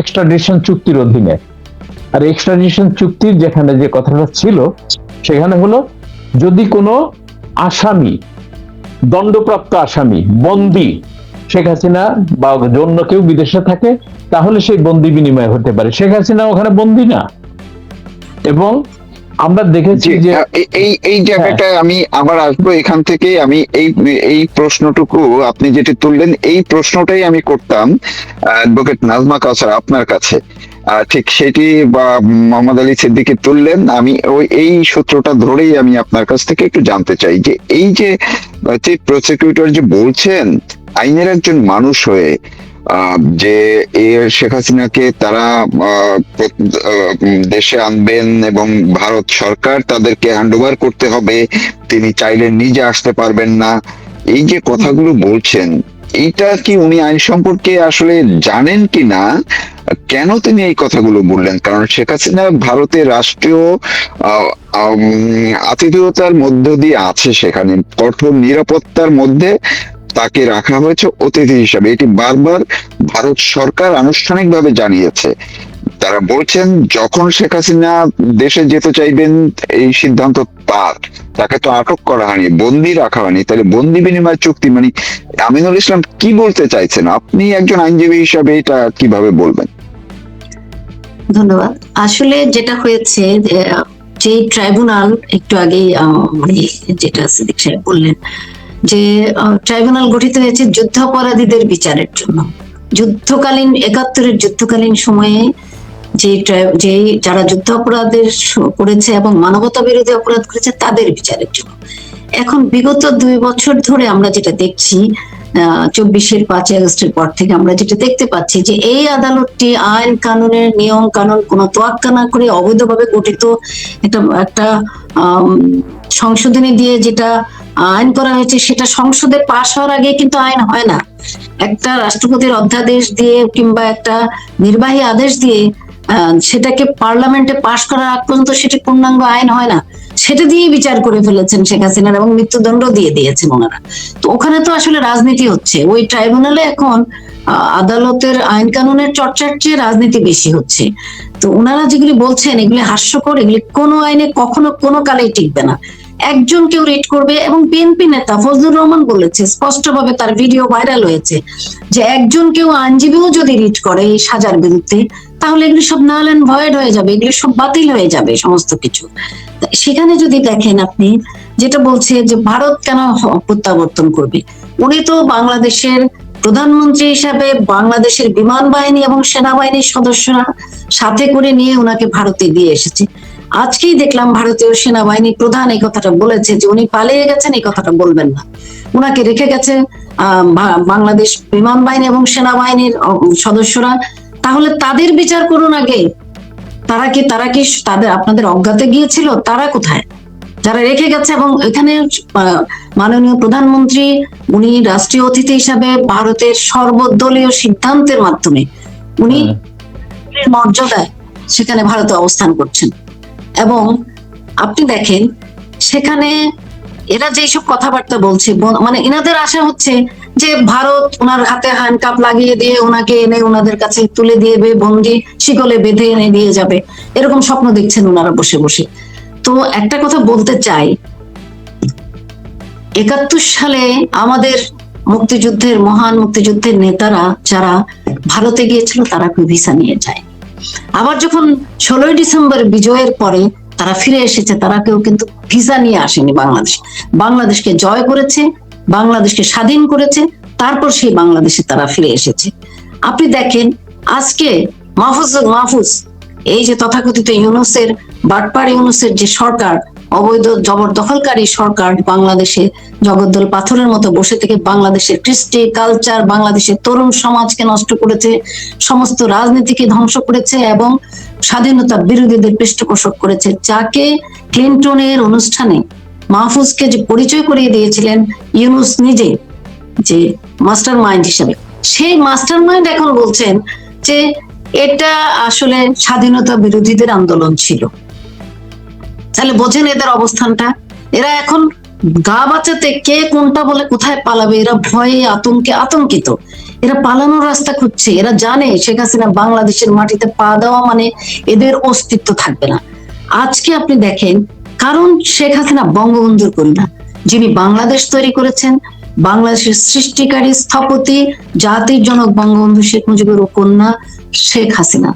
এক্সট্রাডিশন চুক্তির অধীনে। আর এক্সট্রাডিশন চুক্তির যেখানে যে কথাটা ছিল, সেখানে হলো যদি কোনো আসামি, দণ্ডপ্রাপ্ত আসামি, বন্দী শেখ হাসিনা বা অন্য কেউ বিদেশে থাকে, তাহলে সেই বন্দি বিনিময় হতে পারে। শেখ হাসিনা ওখানে বন্দি না। এবং আমরা দেখেছি যে এই জায়গাটায় আমি আবার আসবো। এখান থেকে আমি এই প্রশ্নটুকু আপনি যেটি তুললেন, এই প্রশ্নটাই আমি করতাম অ্যাডভোকেট নাজমা কাউসার আপনার কাছে। ঠিক সেটি বা মোহাম্মদ আলী সিদ্দিকী তুললেন। আমি এই সূত্রটা ধরেই আমি আপনার কাছ থেকে একটু জানতে চাই যে এই যে চিফ প্রসিকিউটর যে বলছেন আইনের একজন মানুষ হয়ে যে শেখ হাসিনাকে তারা দেশে আনবেন এবং ভারত সরকার তাদেরকে হ্যান্ডওভার করতে হবে, তিনি চাইলে নিজে আসতে পারবেন না, এই যে কথাগুলো বলছেন, এইটা কি উনি আইন সম্পর্কে আসলে জানেন কি না, কেন তিনি এই কথাগুলো বললেন? কারণ শেখ হাসিনা ভারতের রাষ্ট্রীয় আহ, আতিথেয়তার মধ্য দিয়ে আছে, সেখানে কঠোর নিরাপত্তার মধ্যে তাকে রাখা হয়েছে অতিথি হিসাবে। এটি বারবার ভারত সরকার আনুষ্ঠানিকভাবে জানিয়েছে। তারা বলছেন যখন শেখ হাসিনা দেশে যেতে চাইবেন এই সিদ্ধান্ত তার, তাকে তো আটক করা হয়নি, বন্দি রাখা হয়নি, তাহলে বন্দি বিনিময় চুক্তি মানে আমিনুল ইসলাম কি বলতে চাইছেন? আপনি একজন আইনজীবী হিসাবে এটা কিভাবে বলবেন? ধন্যবাদ। আসলে যেটা হয়েছে যে ট্রাইব্যুনাল একটু আগেই মানে যেটা সিদ্দিক সাহেব বললেন যে ট্রাইব্যুনাল গঠিত হয়েছে যুদ্ধাপরাধীদের বিচারের জন্য। যুদ্ধকালীন ৭১-এর যুদ্ধকালীন সময়ে যে যারা যুদ্ধ অপরাধের করেছে এবং মানবতা বিরোধী অপরাধ করেছে তাদের বিচারের জন্য। এখন বিগত ২ বছর ধরে আমরা যেটা দেখছি, ২৪-এর ৫ই আগস্টের পর থেকে আমরা যেটা দেখতে পাচ্ছি যে এই আদালতটি আইন কানুনের নিয়ম কানুন কোনো তোয়াক্কা না করে অবৈধভাবে গঠিত একটা সংশোধনী দিয়ে যেটা আইন করা হয়েছে, সেটা সংসদে পাশ হওয়ার আগে কিন্তু আইন হয় না। একটা রাষ্ট্রপতির অধ্যাদেশ দিয়ে কিংবা একটা নির্বাহী আদেশ দিয়ে সেটাকে পার্লামেন্টে পাশ করার আগ পর্যন্ত সেটি পূর্ণাঙ্গ আইন হয় না। সেটা দিয়ে বিচার করে ফেলেছেন শেখ হাসিনার এবং মৃত্যুদণ্ড দিয়ে দিয়েছেন ওনারা। তো ওখানে তো আসলে রাজনীতি হচ্ছে। ওই ট্রাইব্যুনালে এখন আদালতের আইন কানুনের চর্চার চেয়ে রাজনীতি বেশি হচ্ছে। তো ওনারা যেগুলি বলছেন এগুলি হাস্যকর, এগুলি কোনো আইনে কখনো কোনো কালেই টিকবে না। একজন কেউ রিট করবে, এবং বিএনপি নেতা ফজলুর রহমান বলেছে স্পষ্টভাবে, তার ভিডিও ভাইরাল হয়েছে, যে একজন কেউ আইনজীবীও যদি রিট করে এই সাজার বিরুদ্ধে, তাহলে এগুলি সব নাল এন্ড ভয়েড হয়ে যাবে, এগুলি সব বাতিল হয়ে যাবে সমস্ত কিছু। সেখানে যদি দেখেন আপনি যেটা বলছে যে ভারত কেন প্রত্যাবর্তন করবে, উনি তো বাংলাদেশের প্রধানমন্ত্রী হিসাবে বাংলাদেশের বিমান বাহিনী এবং সেনাবাহিনীর সদস্যরা সাথে করে নিয়ে ওনাকে ভারতে দিয়ে এসেছে। আজকেই দেখলাম ভারতীয় সেনাবাহিনী প্রধান এই কথাটা বলেছে যে উনি পালিয়ে গেছেন, এই কথাটা বলবেন না, উনাকে রেখে গেছে বাংলাদেশ বিমান বাহিনী এবং সেনাবাহিনীর সদস্যরা। তাহলে তাদের বিচার করুন আগে। তারা কি তাদের আপনাদের অজ্ঞাতে গিয়েছিল? তারা কোথায় যারা রেখে গেছে? এবং এখানে মাননীয় প্রধানমন্ত্রী উনি রাষ্ট্রীয় অতিথি হিসাবে ভারতের সর্বদলীয় সিদ্ধান্তের মাধ্যমে উনি মর্যাদায় সেখানে ভারতে অবস্থান করছেন। এবং আপনি দেখেন সেখানে এরা যেসব কথাবার্তা বলছে, মানে এনাদের আশা হচ্ছে যে ভারত ওনার হাতে হ্যান্ডকাপ লাগিয়ে দিয়ে ওনাকে এনে ওনাদের কাছে তুলে দিয়ে বন্দি শিকলে বেঁধে এনে দিয়ে যাবে, এরকম স্বপ্ন দেখছেন ওনারা বসে বসে। তো একটা কথা বলতে চাই, ৭১ সালে আমাদের মুক্তিযুদ্ধের মহান মুক্তিযুদ্ধের নেতারা যারা ভারতে গিয়েছিল তারা ভিসা নিয়ে যায়। আবার যখন ১৬ই ডিসেম্বর বিজয়ের পরে তারা ফিরে এসেছে, তারা কেউ কিন্তু ভিসা নিয়ে আসেনি। বাংলাদেশকে জয় করেছে, বাংলাদেশকে স্বাধীন করেছে, তারপর সেই বাংলাদেশে তারা ফিরে এসেছে। আপনি দেখেন আজকে মাহফুজ এই যে তথাকথিত ইউনূসের বাটপার ইউনূসের যে সরকার, অবৈধ জবরদখলকারী সরকার, বাংলাদেশে জগদ্দল পাথরের মতো বসে থেকে বাংলাদেশের কৃষ্টি কালচার, বাংলাদেশের তরুণ সমাজকে নষ্ট করেছে, সমস্ত রাজনীতিকে ধ্বংস করেছে এবং স্বাধীনতা বিরোধীদের পৃষ্ঠপোষক করেছে। যাকে ক্লিনটনের অনুষ্ঠানে মাহফুজকে যে পরিচয় করিয়ে দিয়েছিলেন ইউনূস নিজে যে মাস্টার মাইন্ড হিসেবে, সেই মাস্টার মাইন্ড এখন বলছেন যে এটা আসলে স্বাধীনতা বিরোধীদের আন্দোলন ছিল। তাহলে বোঝেন এদের অবস্থানটা। এরা এখন গা বাঁচাতে কে কোনটা বলে কোথায় পালাবে, এরা ভয়ে আতঙ্কিত। এরা পালানোর রাস্তা খুঁজছে। এরা জানে শেখ হাসিনা বাংলাদেশের মাটিতে পা দেওয়া মানে এদের অস্তিত্ব থাকবে না। আজকে আপনি দেখেন, কারণ শেখ হাসিনা বঙ্গবন্ধুর কন্যা, যিনি বাংলাদেশ তৈরি করেছেন, বাংলাদেশের সৃষ্টিকারী স্থপতি জাতির জনক বঙ্গবন্ধু শেখ মুজিবুর কন্যা শেখ হাসিনা,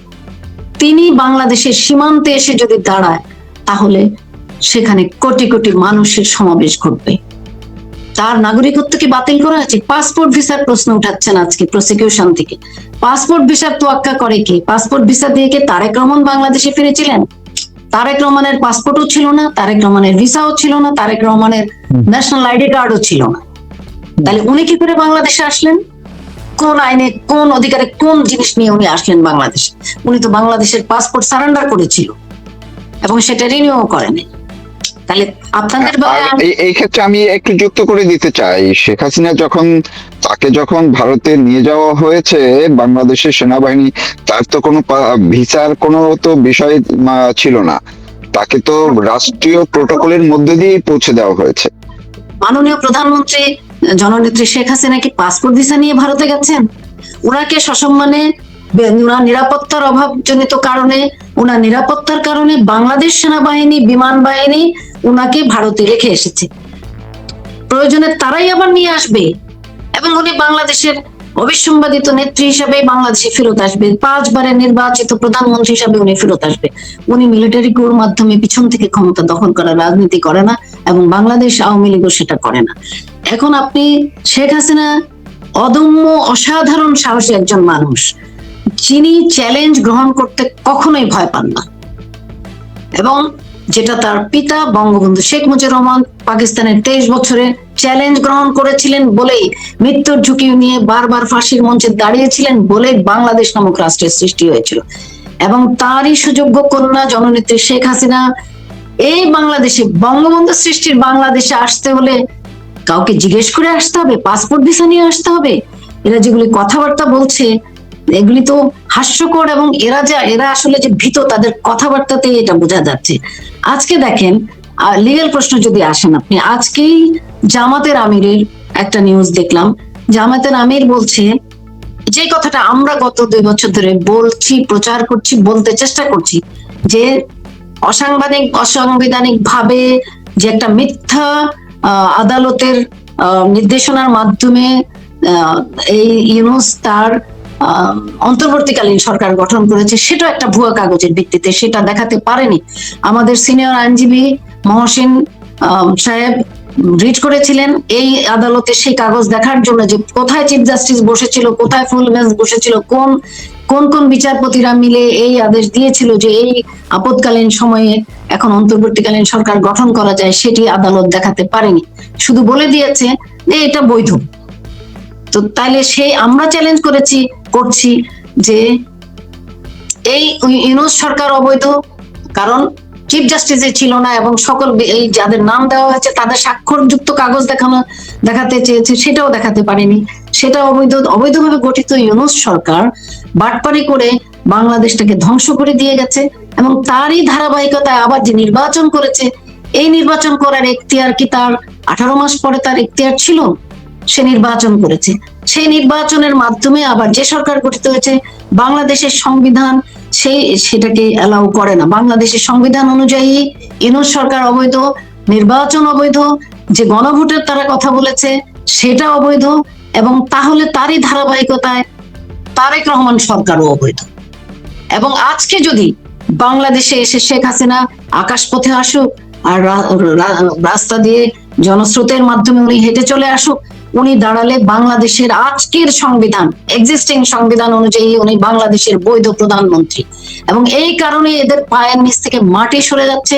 তিনি বাংলাদেশের সীমান্তে এসে যদি দাঁড়ায় তাহলে সেখানে কোটি কোটি মানুষের সমাবেশ ঘটবে। তার নাগরিকত্ব কি বাতিল করা হয়েছে? পাসপোর্ট ভিসার প্রশ্ন উঠাচ্ছেন আজকে প্রসিকিউশন থেকে। পাসপোর্ট ভিসার তোয়াক্কা করে কে? পাসপোর্ট ভিসা দিয়ে কে তারেক রহমান বাংলাদেশে ফিরেছিলেন? তারেক রহমানের পাসপোর্টও ছিল না, তারেক রহমানের ভিসাও ছিল না, তারেক রহমানের ন্যাশনাল আইডি কার্ডও ছিল না। তাহলে উনি কি করে বাংলাদেশে আসলেন? কোন আইনে, কোন অধিকারে, কোন জিনিস নিয়ে উনি আসলেন বাংলাদেশে? উনি তো বাংলাদেশের পাসপোর্ট সারেন্ডার করেছিল এবং সেটা রিনিউ করেনি। তাহলে আপনাদের আর বেলায় এই ক্ষেত্রে আমি একটু যুক্ত করে দিতে চাই, শেখ হাসিনা যখন ভারতে নিয়ে যাওয়া হয়েছে বাংলাদেশের সেনাবাহিনী, তার তো কোনো ভিসার কোনো তো বিষয় ছিল না, তাকে তো রাষ্ট্রীয় প্রোটোকলের মধ্যে দিয়েই পৌঁছে দেওয়া হয়েছে। মাননীয় প্রধানমন্ত্রী জননেত্রী শেখ হাসিনা কি পাসপোর্ট ভিসা নিয়ে ভারতে গেছেন? ওনাকে সসম্মানে ওনার নিরাপত্তার অভাবজনিত কারণে, ওনার নিরাপত্তার কারণে বাংলাদেশ সেনাবাহিনী, বিমান বাহিনী ওনাকে ভারতে রেখে এসেছে। প্রয়োজনে তারাই আবার নিয়ে আসবে এবং উনি বাংলাদেশের অবিসংবাদিত নেত্রী হিসাবে বাংলাদেশে ফেরত আসবে। 5 বারের নির্বাচিত প্রধানমন্ত্রী হিসাবে উনি ফেরত আসবে। উনি মিলিটারি কুর মাধ্যমে পিছন থেকে ক্ষমতা দখল করার রাজনীতি করে না এবং বাংলাদেশ আওয়ামী লীগও সেটা করে না। এখন আপনি শেখ হাসিনা অদম্য অসাধারণ সাহসী একজন মানুষ, যিনি চ্যালেঞ্জ গ্রহণ করতে কখনোই ভয় পান না, এবং যেটা তার পিতা বঙ্গবন্ধু শেখ মুজিবুর রহমান পাকিস্তানের 23 বছরে চ্যালেঞ্জ গ্রহণ করেছিলেন বলেই, মৃত্যুর ঝুঁকি নিয়ে বারবার ফাঁসির মঞ্চে দাঁড়িয়েছিলেন বলে বাংলাদেশ নামক রাষ্ট্রের সৃষ্টি হয়েছিল। এবং তারই সুযোগ্য কন্যা জননেত্রী শেখ হাসিনা এই বাংলাদেশে, বঙ্গবন্ধু সৃষ্টির বাংলাদেশে আসতে হলে কাউকে জিজ্ঞেস করে আসতে হবে? পাসপোর্ট ভিসা নিয়ে আসতে হবে? এরা যেগুলি কথাবার্তা বলছে এগুলি তো হাস্যকর, এবং এরা আসলে যে ভীত, তাদের কথাবার্তাতে এটা বোঝা যাচ্ছে। আজকে দেখেন, লিগ্যাল প্রশ্ন যদি আসেন, আপনি আজকেই জামাতের আমিরের একটা নিউজ দেখলাম। জামাতের আমির বলছে যে কথাটা আমরা গত 2 বছর ধরে বলছি, প্রচার করছি, বলতে চেষ্টা করছি, যে অসাংবিধানিক ভাবে যে একটা মিথ্যা আদালতের নির্দেশনার মাধ্যমে এই ইউনূস তার অন্তর্বর্তীকালীন সরকার গঠন করেছে, সেটা একটা ভুয়া কাগজের ভিত্তিতে, সেটা দেখাতে পারেনি। আমাদের সিনিয়র আইনজীবী মহসিন সাহেব রিট করেছিলেন এই আদালতে সেই কাগজ দেখার জন্য, যে কোথায় চিফ জাস্টিস বসেছিল, কোথায় ফুল বেঞ্চ বসেছিল, কোন কোন বিচারপতিরা মিলে এই আদেশ দিয়েছিল যে এই আপদকালীন সময়ে এখন অন্তর্বর্তীকালীন সরকার গঠন করা যায়, সেটি আদালত দেখাতে পারেনি, শুধু বলে দিয়েছে যে এটা বৈধ। তো তাইলে আমরা চ্যালেঞ্জ করছি যে এই ইউনূস সরকার অবৈধ, কারণ চিফ জাস্টিস ছিল না এবং সকল এই যাদের নাম দেওয়া হয়েছে তাদের স্বাক্ষরযুক্ত কাগজ দেখাতে চেয়েছে, সেটাও দেখাতে পারেনি। সেটা অবৈধভাবে গঠিত ইউনূস সরকার বাটপারি করে বাংলাদেশটাকে ধ্বংস করে দিয়ে গেছে, এবং তারই ধারাবাহিকতায় আবার যে নির্বাচন করেছে, এই নির্বাচন করার এখতিয়ার কি তার 18 মাস পরে তার এখতিয়ার ছিল? সে নির্বাচন করেছে, সেই নির্বাচনের মাধ্যমে আবার যে সরকার গঠিত হয়েছে, বাংলাদেশের সংবিধান সেটাকে অ্যালাউ করে না। বাংলাদেশের সংবিধান অনুযায়ী ইউনূস সরকার অবৈধ, নির্বাচন অবৈধ, যে গণভোটের তারা কথা বলেছে সেটা অবৈধ, এবং তাহলে তারই ধারাবাহিকতায় তারেক রহমান সরকারও অবৈধ। এবং আজকে যদি বাংলাদেশে এসে শেখ হাসিনা আকাশপথে আসুক আর রাস্তা দিয়ে জনস্রোতের মাধ্যমে উনি হেঁটে চলে আসুক, উনি দাঁড়ালে বাংলাদেশের আজকের সংবিধান, এক্সিস্টিং সংবিধান অনুযায়ী উনি বাংলাদেশের বৈধ প্রধানমন্ত্রী। এবং এই কারণে এদের পায়ের নিচ থেকে মাটি সরে যাচ্ছে।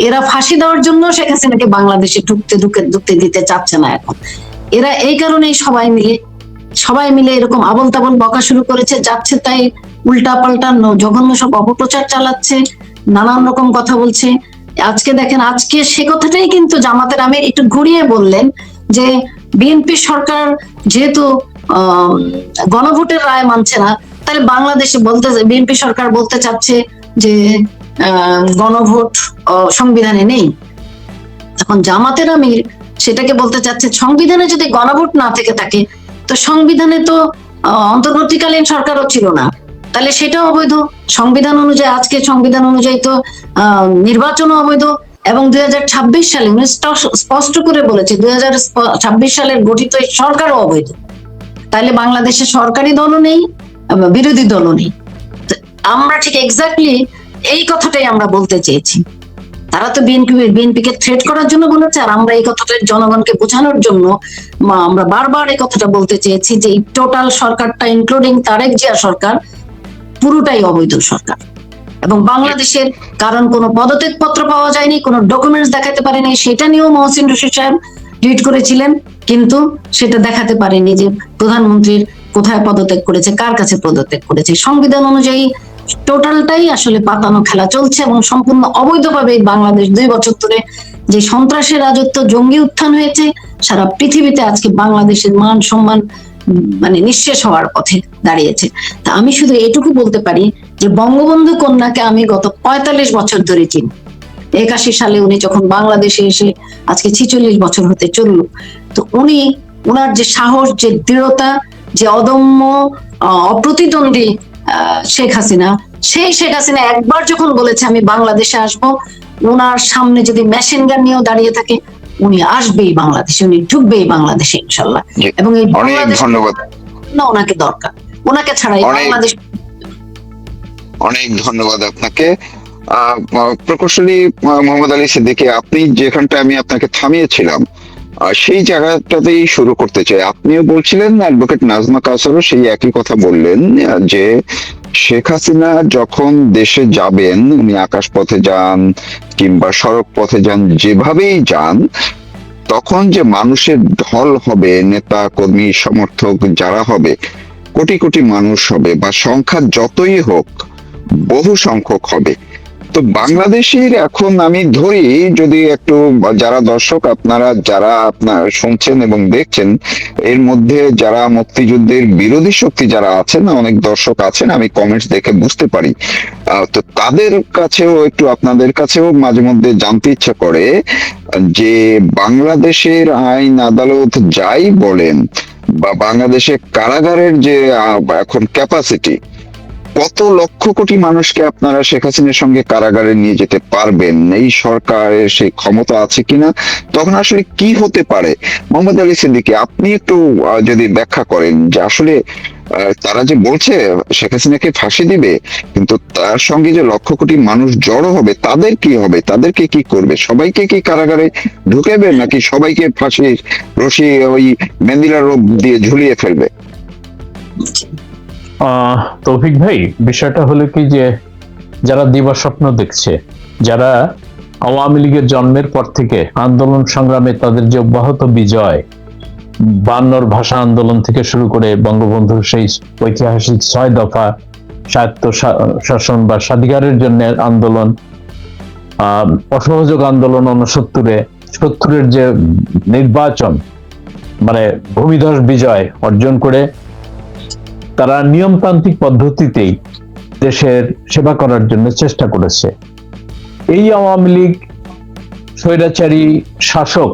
এরা ফাঁসি দেওয়ার জন্য শেখ হাসিনাকে বাংলাদেশে ঢুকতে দিতে চাচ্ছে না এখন। এরা এই কারণেই সবাই মিলে এরকম আবল তাবল বকা শুরু করেছে, যাচ্ছে তাই উল্টা পাল্টা জঘন্য সব অপপ্রচার চালাচ্ছে, নানান রকম কথা বলছে। আজকে দেখেন, আজকে সে কথাটাই কিন্তু জামাতের আমির একটু ঘুরিয়ে বললেন যে বিএনপি সরকার যেহেতু গণভোটের রায় মানছে না, তাহলে বাংলাদেশে বিএনপি সরকার বলতে চাচ্ছে যে গণভোট সংবিধানে নেই। এখন জামাতের আমির সেটাকে বলতে চাচ্ছে, সংবিধানে যদি গণভোট না থেকে থাকে, তো সংবিধানে তো অন্তর্বর্তীকালীন সরকারও ছিল না, তাহলে সেটাও অবৈধ। সংবিধান অনুযায়ী, আজকে সংবিধান অনুযায়ী তো নির্বাচনও অবৈধ। এবং 2026 সালে উনি স্পষ্ট করে বলেছে 2026 সালের গঠিত সরকারও অবৈধ। তাহলে বাংলাদেশে সরকারি দলও নেই, বিরোধী দলও নেই। আমরা ঠিক এক্স্যাক্টলি এই কথাটাই আমরা বলতে চেয়েছি। তারা তো বিএনপিকে থ্রেট করার জন্য বলেছে, আর আমরা এই কথাটা জনগণকে বোঝানোর জন্য আমরা বারবার এই কথাটা বলতে চেয়েছি যে এই টোটাল সরকারটা, ইনক্লুডিং তারেক জিয়া সরকার, পুরোটাই অবৈধ সরকার। এবং বাংলাদেশের কারণ কোনো পদত্যাগ পত্র পাওয়া যায়নি, কোনো ডকুমেন্টস দেখাতে পারেনি, সেটা নিয়েও মহসিন রশিদ সাহেব টুইট করেছিলেন, কিন্তু সেটা দেখাতে পারেনি যে প্রধানমন্ত্রীর কোথায় পদত্যাগ করেছে, কার কাছে পদত্যাগ করেছে। সংবিধান অনুযায়ী টোটালটাই আসলে পাতানো খেলা চলছে এবং সম্পূর্ণ অবৈধভাবে বাংলাদেশ 2 বছর ধরে যে সন্ত্রাসের রাজত্ব, জঙ্গি উত্থান হয়েছে, সারা পৃথিবীতে আজকে বাংলাদেশের মান সম্মান মানে নিঃশেষ হওয়ার পথে দাঁড়িয়েছে। তা আমি শুধু এটুকু বলতে পারি যে বঙ্গবন্ধু কন্যাকে আমি গত 45 বছর ধরে চিনি। 81 সালে উনি যখন বাংলাদেশে এসে আজকে 46 বছর হতে চললো, তো উনি ওনার যে সাহস, যে দৃঢ়তা, যে অদম্য অপ্রতিদ্বন্দ্বী শেখ হাসিনা, সেই শেখ হাসিনা একবার যখন বলেছে আমি বাংলাদেশে আসব, ওনার সামনে যদি মেশিন গান নিয়েও দাঁড়িয়ে থাকে, উনি আসবেই বাংলাদেশে, উনি ঢুকবেই বাংলাদেশে ইনশাল্লাহ। এবং এই অনেক ধন্যবাদ, না ওনাকে দরকার, ওনাকে ছাড়াই বাংলাদেশ। অনেক ধন্যবাদ আপনাকে। প্রকৌশলী মোহাম্মদ আলী সিদ্দিকী, আপনি যেখানটা আমি আপনাকে থামিয়েছিলাম সেই জায়গাটাতেই শুরু করতে চাই। আপনিও বলছিলেন, অ্যাডভোকেট নাজমা কাউসারও সেই একই কথা বললেন, যে শেখ হাসিনা যখন দেশে যাবেন, উনি আকাশ পথে যান কিংবা সড়ক পথে যান, যেভাবেই যান, তখন যে মানুষের ঢল হবে, নেতা কর্মী সমর্থক যারা হবে, কোটি কোটি মানুষ হবে, বা সংখ্যা যতই হোক বহু সংখ্যক হবে। তো বাংলাদেশের এখন আমি ধরি, যদি একটু যারা দর্শক আপনারা যারা আপনার শুনছেন এবং দেখছেন, এর মধ্যে যারা মুক্তিযুদ্ধের বিরোধী শক্তি যারা আছেন, অনেক দর্শক আছেন, আমি কমেন্টস দেখে বুঝতে পারি, তো তাদের কাছেও একটু, আপনাদের কাছেও মাঝে মধ্যে জানতে ইচ্ছা করে যে বাংলাদেশের আইন আদালত যাই বলেন, বা বাংলাদেশের কারাগারের যে এখন ক্যাপাসিটি, কত লক্ষ কোটি মানুষকে আপনারা শেখ হাসিনার সঙ্গে কারাগারে নিয়ে যেতে পারবেন, এই সরকারের সেই ক্ষমতা আছে কিনা, তখন আসলে কি হতে পারে? মোহাম্মদ আলী সিদ্দিকী, আপনি একটু যদি ব্যাখ্যা করেন যে আসলে তারা যে বলছে শেখ হাসিনাকে ফাঁসি দিবে, কিন্তু তার সঙ্গে যে লক্ষ কোটি মানুষ জড়ো হবে, তাদের কি হবে, তাদেরকে কি করবে? সবাইকে কি কারাগারে ঢুকেবে, নাকি সবাইকে ফাঁসি রশি ওই মেন্দিলা রোপ দিয়ে ঝুলিয়ে ফেলবে? তৌফিক ভাই, বিষয়টা হলো কি, যে যারা দিবা স্বপ্ন দেখছে, যারা আওয়ামী লীগের জন্মের পর থেকে আন্দোলন সংগ্রামে তাদের যে অব্যাহত বিজয়, 52 ভাষা আন্দোলন থেকে শুরু করে বঙ্গবন্ধুর সেই ঐতিহাসিক 6 দফা স্বায়ত্ত শাসন বা স্বাধিকারের জন্য আন্দোলন, অসহযোগ আন্দোলন 69-70-এর যে নির্বাচন, মানে ভূমিধস বিজয় অর্জন করে তারা নিয়মতান্ত্রিক পদ্ধতিতেই দেশের সেবা করার জন্য চেষ্টা করেছে। এই আওয়ামী লীগ স্বৈরাচারী শাসক,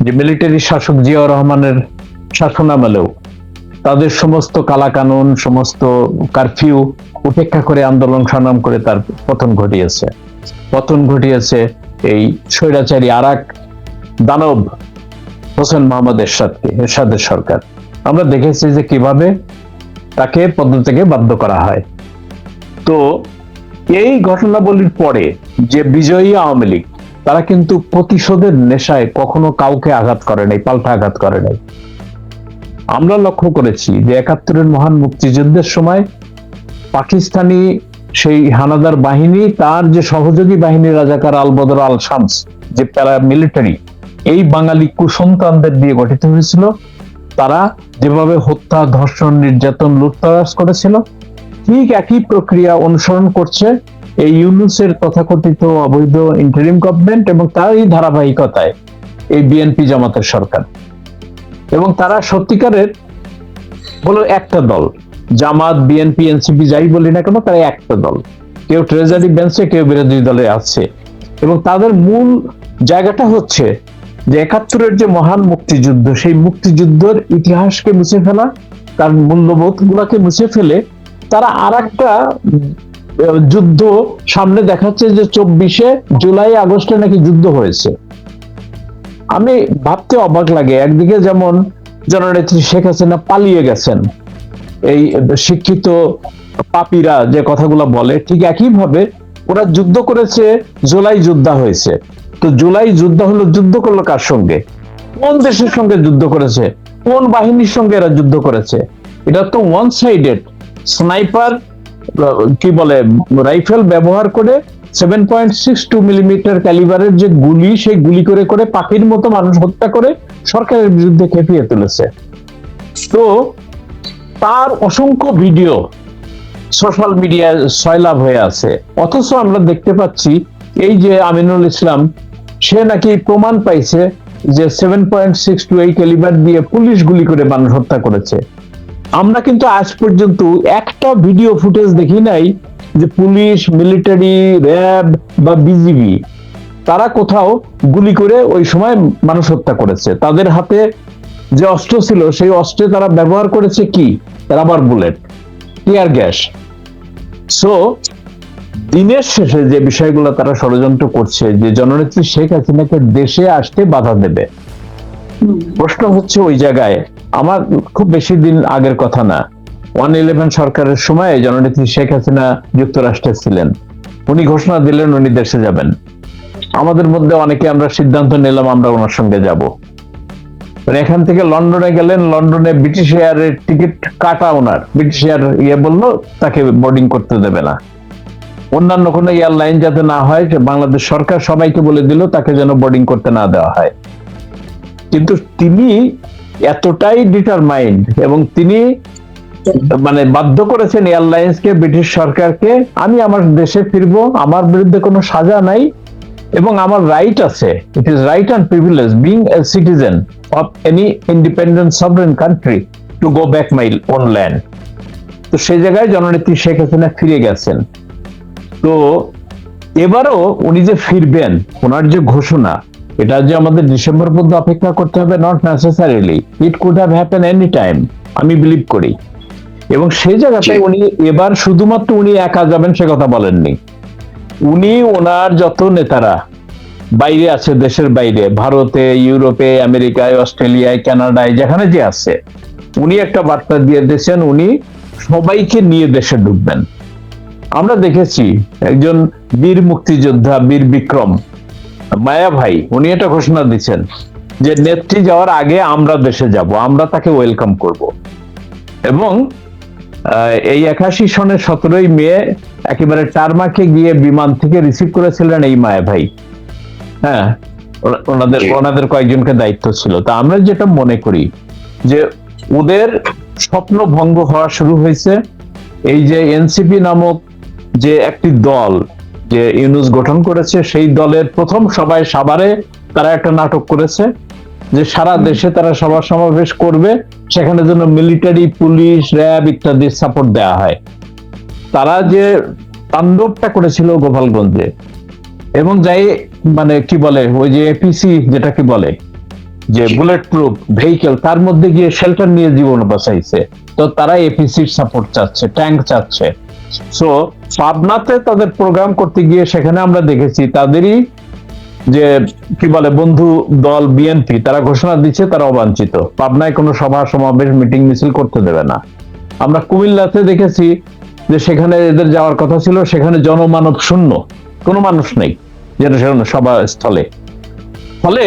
যে মিলিটারি শাসক জিয়াউর রহমানের শাসনামলেও তাদের সমস্ত কালাকানুন, সমস্ত কারফিউ উপেক্ষা করে আন্দোলন সংগ্রাম করে তার পতন ঘটিয়েছে এই স্বৈরাচারী আরাক দানব হোসেন মোহাম্মদ এরশাদের সরকার। আমরা দেখেছি যে কিভাবে তাকে পদত্যাগে বাধ্য করা হয়। তো এই ঘটনাবলীর পরে যে বিজয়ী আওয়ামী লীগ, তারা কিন্তু প্রতিশোধের নেশায় কখনো কাউকে আঘাত করে নাই, পাল্টা আঘাত করে নাই। আমরা লক্ষ্য করেছি যে 71-এর মহান মুক্তিযুদ্ধের সময় পাকিস্তানি সেই হানাদার বাহিনী, তার যে সহযোগী বাহিনী রাজাকার আল বদর আল শামস, যে প্যারামিলিটারি, এই বাঙালি কুসন্তানদের দিয়ে গঠিত হয়েছিল। তারা যেভাবে হত্যা, ধর্ষণ, নির্যাতন, লুটতরাজ করেছিল, ঠিক একই প্রক্রিয়া অনুসরণ করছে এই ইউনূসের তথাকথিত অবৈধ ইন্টারিম গভর্নমেন্ট এবং তারই ধারাবাহিকতায় এই বিএনপি জামাতের সরকার। এবং তারা সত্যিকারের হলো একটা দল, জামাত, বিএনপি, এনসিপি যাই বলি না কেন, তারা একটা দল। কেউ ট্রেজারি বেঞ্চে, কেউ বিরোধী দলে আছে। এবং তাদের মূল জায়গাটা হচ্ছে যে 71-এর যে মহান মুক্তিযুদ্ধ, সেই মুক্তিযুদ্ধের ইতিহাসকে মুছে ফেলা, তার মূল্যবোধ গুলাকে মুছে ফেলে তারা আর একটা যুদ্ধ সামনে দেখাচ্ছে, যে 24শে জুলাই আগস্টে নাকি যুদ্ধ হয়েছে। আমি ভাবতে অবাক লাগে, একদিকে যেমন জননেত্রী শেখ হাসিনা পালিয়ে গেছেন, এই শিক্ষিত পাপীরা যে কথাগুলো বলে, ঠিক একইভাবে ওরা যুদ্ধ করেছে, জুলাই যুদ্ধ হয়েছে। তো জুলাই যুদ্ধ হলো, যুদ্ধ করলো কার সঙ্গে? কোন দেশের সঙ্গে যুদ্ধ করেছে? কোন বাহিনীর সঙ্গে এরা যুদ্ধ করেছে? এটা তো ওয়ান সাইডেড। স্নাইপার কি বলে, রাইফেল ব্যবহার করে 7.62 মিলিমিটার ক্যালিবারের যে গুলি, সেই গুলি করে করে পাখির মতো মানুষ হত্যা করে সরকারের বিরুদ্ধে খেপিয়ে তুলেছে। তো তার অসংখ্য ভিডিও সোশ্যাল মিডিয়ায় সয়লাভ হয়ে আছে। অথচ আমরা দেখতে পাচ্ছি এই যে আমিনুল ইসলাম, সে সে নাকি প্রমাণ পাইছে যে 7.62 ক্যালিবার দিয়ে পুলিশ গুলি করে মানুষ হত্যা করেছে। আমরা কিন্তু আজ পর্যন্ত একটা ভিডিও ফুটেজ দেখি নাই যে পুলিশ, মিলিটারি, র্যাব বা বিজিবি তারা কোথাও গুলি করে ওই সময় মানুষ হত্যা করেছে। তাদের হাতে যে অস্ত্র ছিল সেই অস্ত্রে তারা ব্যবহার করেছে কি? Rubber bullet, tear gas. So দিনের শেষে যে বিষয়গুলো তারা ষড়যন্ত্র করছে যে জননেত্রী শেখ হাসিনাকে দেশে আসতে বাধা দেবে, প্রশ্ন হচ্ছে ওই জায়গায় আমার খুব বেশি দিন আগের কথা না, 111 সরকারের সময় জননেত্রী শেখ হাসিনা যুক্তরাষ্ট্রে ছিলেন, উনি ঘোষণা দিলেন উনি দেশে যাবেন। আমাদের মধ্যে অনেকে আমরা সিদ্ধান্ত নিলাম আমরা ওনার সঙ্গে যাব। এখান থেকে লন্ডনে গেলেন, লন্ডনে ব্রিটিশ এয়ারের টিকিট কাটা, ওনার ব্রিটিশ এয়ার বললো তাকে বোর্ডিং করতে দেবে না। অন্যান্য কোনো এয়ারলাইন যাতে না হয়, বাংলাদেশ সরকার সবাইকে বলে দিল তাকে যেন বোর্ডিং করতে না দেওয়া হয়। কিন্তু তিনি এতটাই ডিটারমাইন্ড এবং তিনি মানে বাধ্য করেছেন এয়ারলাইন্সকে, ব্রিটিশ সরকারকে, আমি আমার দেশে ফিরবো, আমার বিরুদ্ধে কোনো সাজা নাই এবং আমার রাইট আছে, it is right and privilege being a citizen of any independent sovereign country to go back my own land. তো সেই জায়গায় জননেত্রী শেখ হাসিনা ফিরে গেছেন। তো এবারও উনি যে ফিরবেন, ওনার যে ঘোষণা, এটা যে আমাদের ডিসেম্বর পর্যন্ত অপেক্ষা করতে হবে, not necessarily, it could have happen any time, আমি বিলিভ করি। এবং সেই জায়গাটায় উনি এবার শুধুমাত্র উনি একা যাবেন সে কথা বলেননি, উনি ওনার যত নেতারা বাইরে আছে, দেশের বাইরে, ভারতে, ইউরোপে, আমেরিকায়, অস্ট্রেলিয়ায়, কানাডায়, যেখানে যে আছে, উনি একটা বার্তা দিয়ে দিয়েছেন উনি সবাইকে নিয়ে দেশে ঢুকবেন। আমরা দেখেছি একজন বীর মুক্তিযোদ্ধা, বীর বিক্রম মায়া ভাই, উনি এটা ঘোষণা দিচ্ছেন যে নেত্রী যাওয়ার আগে আমরা দেশে যাব, আমরা তাকে ওয়েলকাম করব। এবং এই 81 সনের 17ই মে একেবারে টারমাকে গিয়ে বিমান থেকে রিসিভ করেছিলেন এই মায়া ভাই। হ্যাঁ, ওনাদের কয়েকজনকে দায়িত্ব ছিল। তা আমরা যেটা মনে করি যে ওদের স্বপ্ন ভঙ্গ হওয়া শুরু হয়েছে। এই যে এনসিপি নামক যে একটি দল যে ইউনূস গঠন করেছে, সেই দলের প্রথম সভায় সাভারে তারা একটা নাটক করেছে যে সারা দেশে তারা সভা সমাবেশ করবে, সেখানে যেন মিলিটারি, পুলিশ, র্যাব ইত্যাদির সাপোর্ট দেওয়া হয়। তারা যে তাণ্ডবটা করেছিল গোপালগঞ্জে, এবং যাই মানে কি বলে ওই যে এপিসি যেটাকে বলে যে বুলেট প্রুফ ভেহিকেল, তার মধ্যে গিয়ে শেল্টার নিয়ে জীবন বাঁচাইছে। তো তারা এপিসির সাপোর্ট চাচ্ছে, ট্যাঙ্ক চাচ্ছে। সো পাবনাতে তাদের প্রোগ্রাম করতে গিয়ে সেখানে আমরা দেখেছি তাদেরই যে কি বলে বন্ধু দল বিএনপি, তারা ঘোষণা দিচ্ছে তারা অবাঞ্ছিত, পাবনায় কোনো সভা সমাবেশ, মিটিং, মিছিল করতে দেবে না। আমরা কুমিল্লাতে দেখেছি যে সেখানে এদের যাওয়ার কথা ছিল, সেখানে জনমানব শূন্য, কোনো মানুষ নেই যেটা সেখানে সভা স্থলে। ফলে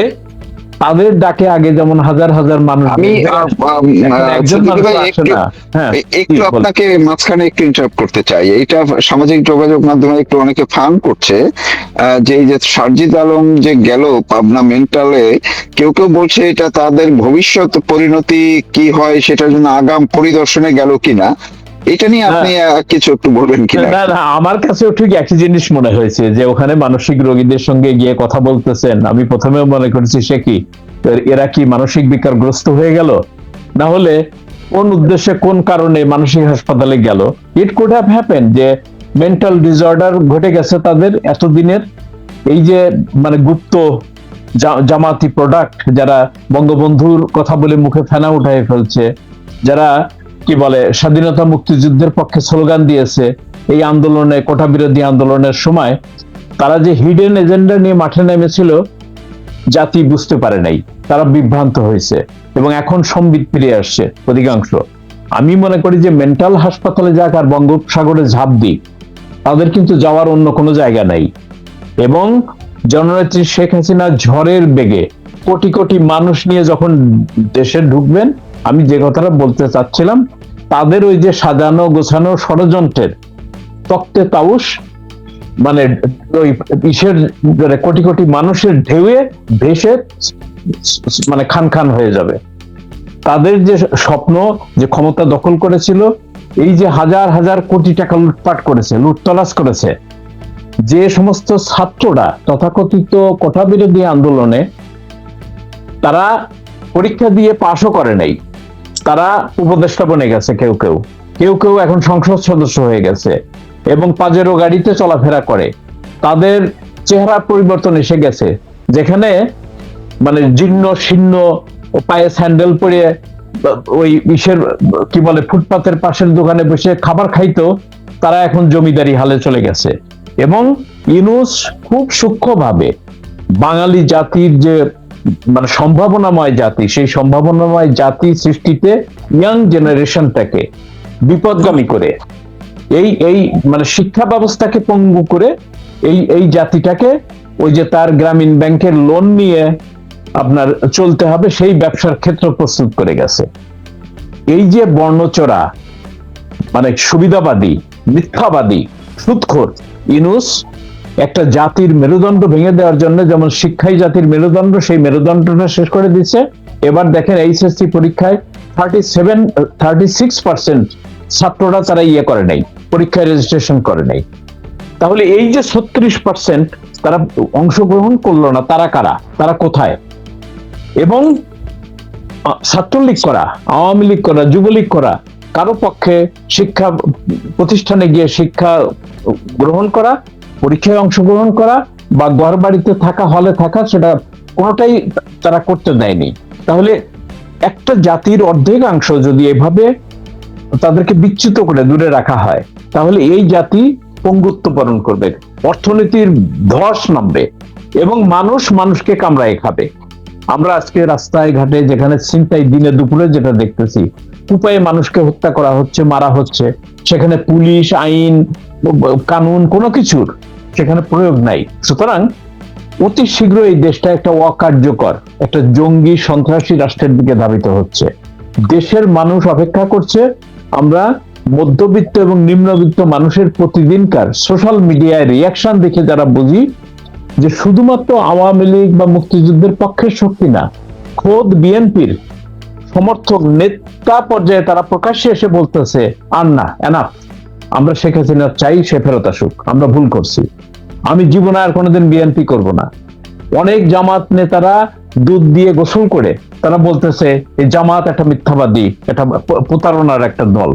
তাদের ডাকে আগে যেমন হাজার হাজার মানুষ, আমি একজন মানুষ আসে না। হ্যাঁ, একটু আপনাকে মাঝখানে একটু ইন্টারাপ্ট করতে চাই। এটা সামাজিক যোগাযোগ মাধ্যমে একটু অনেকে ফান করছে যে এই যে সারজিদ আলম যে গেল পাবনা মেন্টালে, কেউ কেউ বলছে এটা তাদের ভবিষ্যৎ পরিণতি কি হয় সেটার জন্য আগাম পরিদর্শনে গেল কিনা, এটা নিয়ে আপনি কিছু একটু বলবেন কিনা? না না, আমার কাছেও ঠিক একই জিনিস মনে হয়েছে যে ওখানে মানসিক রোগীদের সঙ্গে গিয়ে কথা বলতেছেন। আমি প্রথমেও মনে করেছি সে কি এরা কি মানসিক বিকারগ্রস্ত হয়ে গেল, না হলে কোন উদ্দেশ্যে কোন কারণে মানসিক হাসপাতালে গেল। ইট কুড হ্যাভ হ্যাপেন যে মেন্টাল ডিসঅর্ডার ঘটে গেছে তাদের এতদিনের, এই যে মানে গুপ্ত জামাতি প্রোডাক্ট, যারা বঙ্গবন্ধুর কথা বলে মুখে ফেনা উঠাই ফেলছে, যারা কি বলে স্বাধীনতা মুক্তিযুদ্ধের পক্ষে স্লোগান দিয়েছে এই আন্দোলনে, কোটা বিরোধী আন্দোলনের সময়, তারা যে হিডেন এজেন্ডা নিয়ে মাঠে নেমেছিল জাতি বুঝতে পারে নাই, তারা বিভ্রান্ত হয়েছে এবং এখন সম্বিত ফিরে আসছে অধিকাংশ। আমি মনে করি যে মেন্টাল হাসপাতালে যাক আর বঙ্গোপসাগরে ঝাঁপ দিক, তাদের কিন্তু যাওয়ার অন্য কোনো জায়গা নাই। এবং জননেত্রী শেখ হাসিনা ঝড়ের বেগে কোটি কোটি মানুষ নিয়ে যখন দেশে ঢুকবেন, আমি যে কথাটা বলতে চাচ্ছিলাম, তাদের ওই যে সাজানো গোছানো ষড়যন্ত্রের তক্তে তাউস মানে ওই ইসের কোটি কোটি মানুষের ঢেউয়ে ভেসে মানে খান খান হয়ে যাবে। তাদের যে স্বপ্ন, যে ক্ষমতা দখল করেছিল, এই যে হাজার হাজার কোটি টাকা লুটপাট করেছে, লুটতরাজ করেছে, যে সমস্ত ছাত্ররা তথাকথিত কোটা বিরোধী আন্দোলনে তারা পরীক্ষা দিয়ে পাশও করে নাই, তারা উপদেষ্টা বনে গেছে, কেউ কেউ কেউ কেউ এখন সংসদ সদস্য হয়ে গেছে এবং পাজেরো গাড়িতে চলাফেরা করে, তাদের চেহারা পরিবর্তন এসে গেছে। যেখানে মানে জীর্ণ শীর্ণ পায়ে স্যান্ডেল পরে ওই ইসের কি বলে ফুটপাতের পাশের দোকানে বসে খাবার খাইতো, তারা এখন জমিদারি হালে চলে গেছে। এবং ইউনূস খুব সূক্ষ্মভাবে বাঙালি জাতির যে মানে সম্ভাবনাময় জাতি, সেই সম্ভাবনাময় জাতি সৃষ্টিতে ইয়াং জেনারেশনটাকে বিপদগামী করে এই এই মানে শিক্ষা ব্যবস্থাকে পঙ্গু করে এই জাতিটাকে ওই যে তার গ্রামীণ ব্যাংকের লোন নিয়ে আপনার চলতে হবে সেই ব্যবসার ক্ষেত্র প্রস্তুত করে গেছে। এই যে বর্ণচোরা মানে সুবিধাবাদী, মিথ্যাবাদী, সুদখোর ইউনূস একটা জাতির মেরুদণ্ড ভেঙে দেওয়ার জন্য যেমন শিক্ষাই জাতির মেরুদণ্ড, সেই মেরুদণ্ডটা শেষ করে দিচ্ছে। এবার দেখেন এইচএসসি পরীক্ষায় 36% ছাত্ররা তারা ইয়ে করে নাই, পরীক্ষায় রেজিস্ট্রেশন করে নাই। তাহলে এই যে 36% তারা অংশগ্রহণ করলো না, তারা কারা, তারা কোথায়? এবং ছাত্রলীগ করা, আওয়ামী লীগ করা, যুবলীগ করা কারো পক্ষে শিক্ষা প্রতিষ্ঠানে গিয়ে শিক্ষা গ্রহণ করা, পরীক্ষায় অংশগ্রহণ করা বা ঘর বাড়িতে থাকা, হলে থাকা, সেটা কোনোটাই তারা করতে দেয়নি। তাহলে একটা জাতির অর্ধেকাংশ যদি এভাবে তাদেরকে বিচ্যুত করে দূরে রাখা হয়, তাহলে এই জাতি পঙ্গুত্ব বরণ করবে, অর্থনীতির ধস নামবে এবং মানুষ মানুষকে কামড়ায় খাবে। আমরা আজকে রাস্তায় ঘাটে যেখানে ছিনতাই দিনে দুপুরে যেটা দেখতেছি, উপায়ে মানুষকে হত্যা করা হচ্ছে, মারা হচ্ছে, সেখানে পুলিশ, আইন, কানুন কোনো কিছুর সেখানে প্রয়োগ নাই। সুতরাং অতি শীঘ্র এই দেশটা একটা অকার্যকর, একটা জঙ্গি সন্ত্রাসী রাষ্ট্রের দিকে ধাবিত হচ্ছে। দেশের মানুষ অপেক্ষা করছে। আমরা মধ্যবিত্ত এবং নিম্নবিত্ত মানুষের প্রতিদিনকার সোশ্যাল মিডিয়ায় রিয়াকশন দেখে যারা বুঝি যে শুধুমাত্র আওয়ামী লীগ বা মুক্তিযুদ্ধের পক্ষের শক্তি না, খোদ বিএনপির সমর্থক নেতা পর্যায়ে তারা প্রকাশ্যে এসে বলতেছে আর না, এনাফ, আমরা শেখ হাসিনা চাই, সে ফেরত আসুক, আমরা ভুল করছি, আমি জীবনে আর কোনোদিন বিএনপি করব না। অনেক জামাত নেতারা দুধ দিয়ে গোসল করে তারা বলতেছে এই জামাত একটা মিথ্যাবাদী, এটা প্রতারণার একটা দল,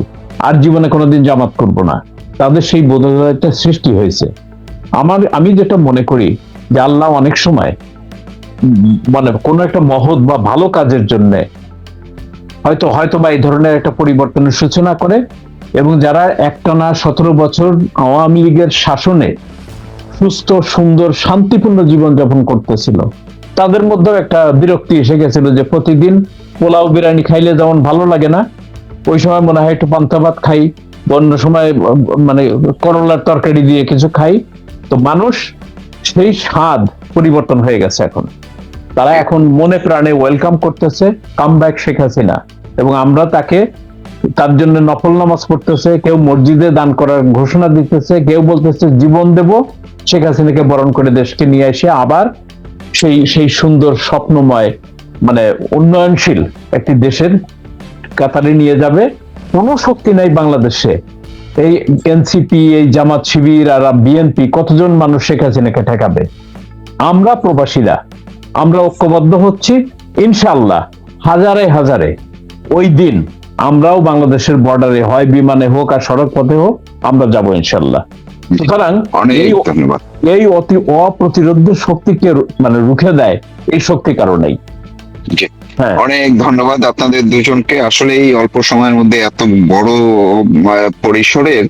আর জীবনে কোনোদিন জামাত করব না। তাদের সেই বোধোদয়টা সৃষ্টি হয়েছে। আমি যেটা মনে করি যে আল্লাহ অনেক সময় মানে কোনো একটা মহৎ বা ভালো কাজের জন্য হয়তো বা এই ধরনের একটা পরিবর্তনের সূচনা করে, এবং যারা একটানা 17 বছর আওয়ামী লীগের শাসনে সুস্থ, সুন্দর, শান্তিপূর্ণ জীবনযাপন করতেছিল, তাদের মধ্যেও একটা বিরক্তি এসে গেছিল যে প্রতিদিন পোলাও বিরিয়ানি খাইলে যেমন ভালো লাগে না, ওই সময় মনে হয় একটু পান্তা ভাত খাই, অন্য সময় মানে করলার তরকারি দিয়ে কিছু খাই। তো মানুষ সেই স্বাদ পরিবর্তন হয়ে গেছে। এখন তারা এখন মনে প্রাণে ওয়েলকাম করতেছে কাম ব্যাক শেখ হাসিনা, এবং আমরা তার জন্য নফল নামাজ পড়তেছে, কেউ মসজিদে দান করার ঘোষণা দিতেছে, কেউ বলতেছে জীবন দেব শেখ হাসিনাকে বরণ করে দেশকে নিয়ে এসে আবার সেই সুন্দর স্বপ্নময় মানে উন্নয়নশীল একটি দেশের কাতারে নিয়ে যাবে। কোনো শক্তি নাই বাংলাদেশে। এই এনসিপি, এই জামাত শিবির আর বিএনপি কতজন মানুষ শেখ হাসিনাকে ঠেকাবে? আমরা প্রবাসীরা আমরা ঐক্যবদ্ধ হচ্ছি, ইনশাআল্লাহ হাজারে হাজারে ওই দিন আমরাও বাংলাদেশের বর্ডারে হয় বিমানে হোক আর সড়ক পথে হোক আমরা যাব ইনশাআল্লাহ। সুতরাং এই অতি অপ্রতিরোধ্য শক্তিকে মানে রুখে দেয় এই শক্তি কারণেই। অনেক ধন্যবাদ আপনাদের দুজনকে। আসলে এই অল্প সময়ের মধ্যে এত বড় পরিসরের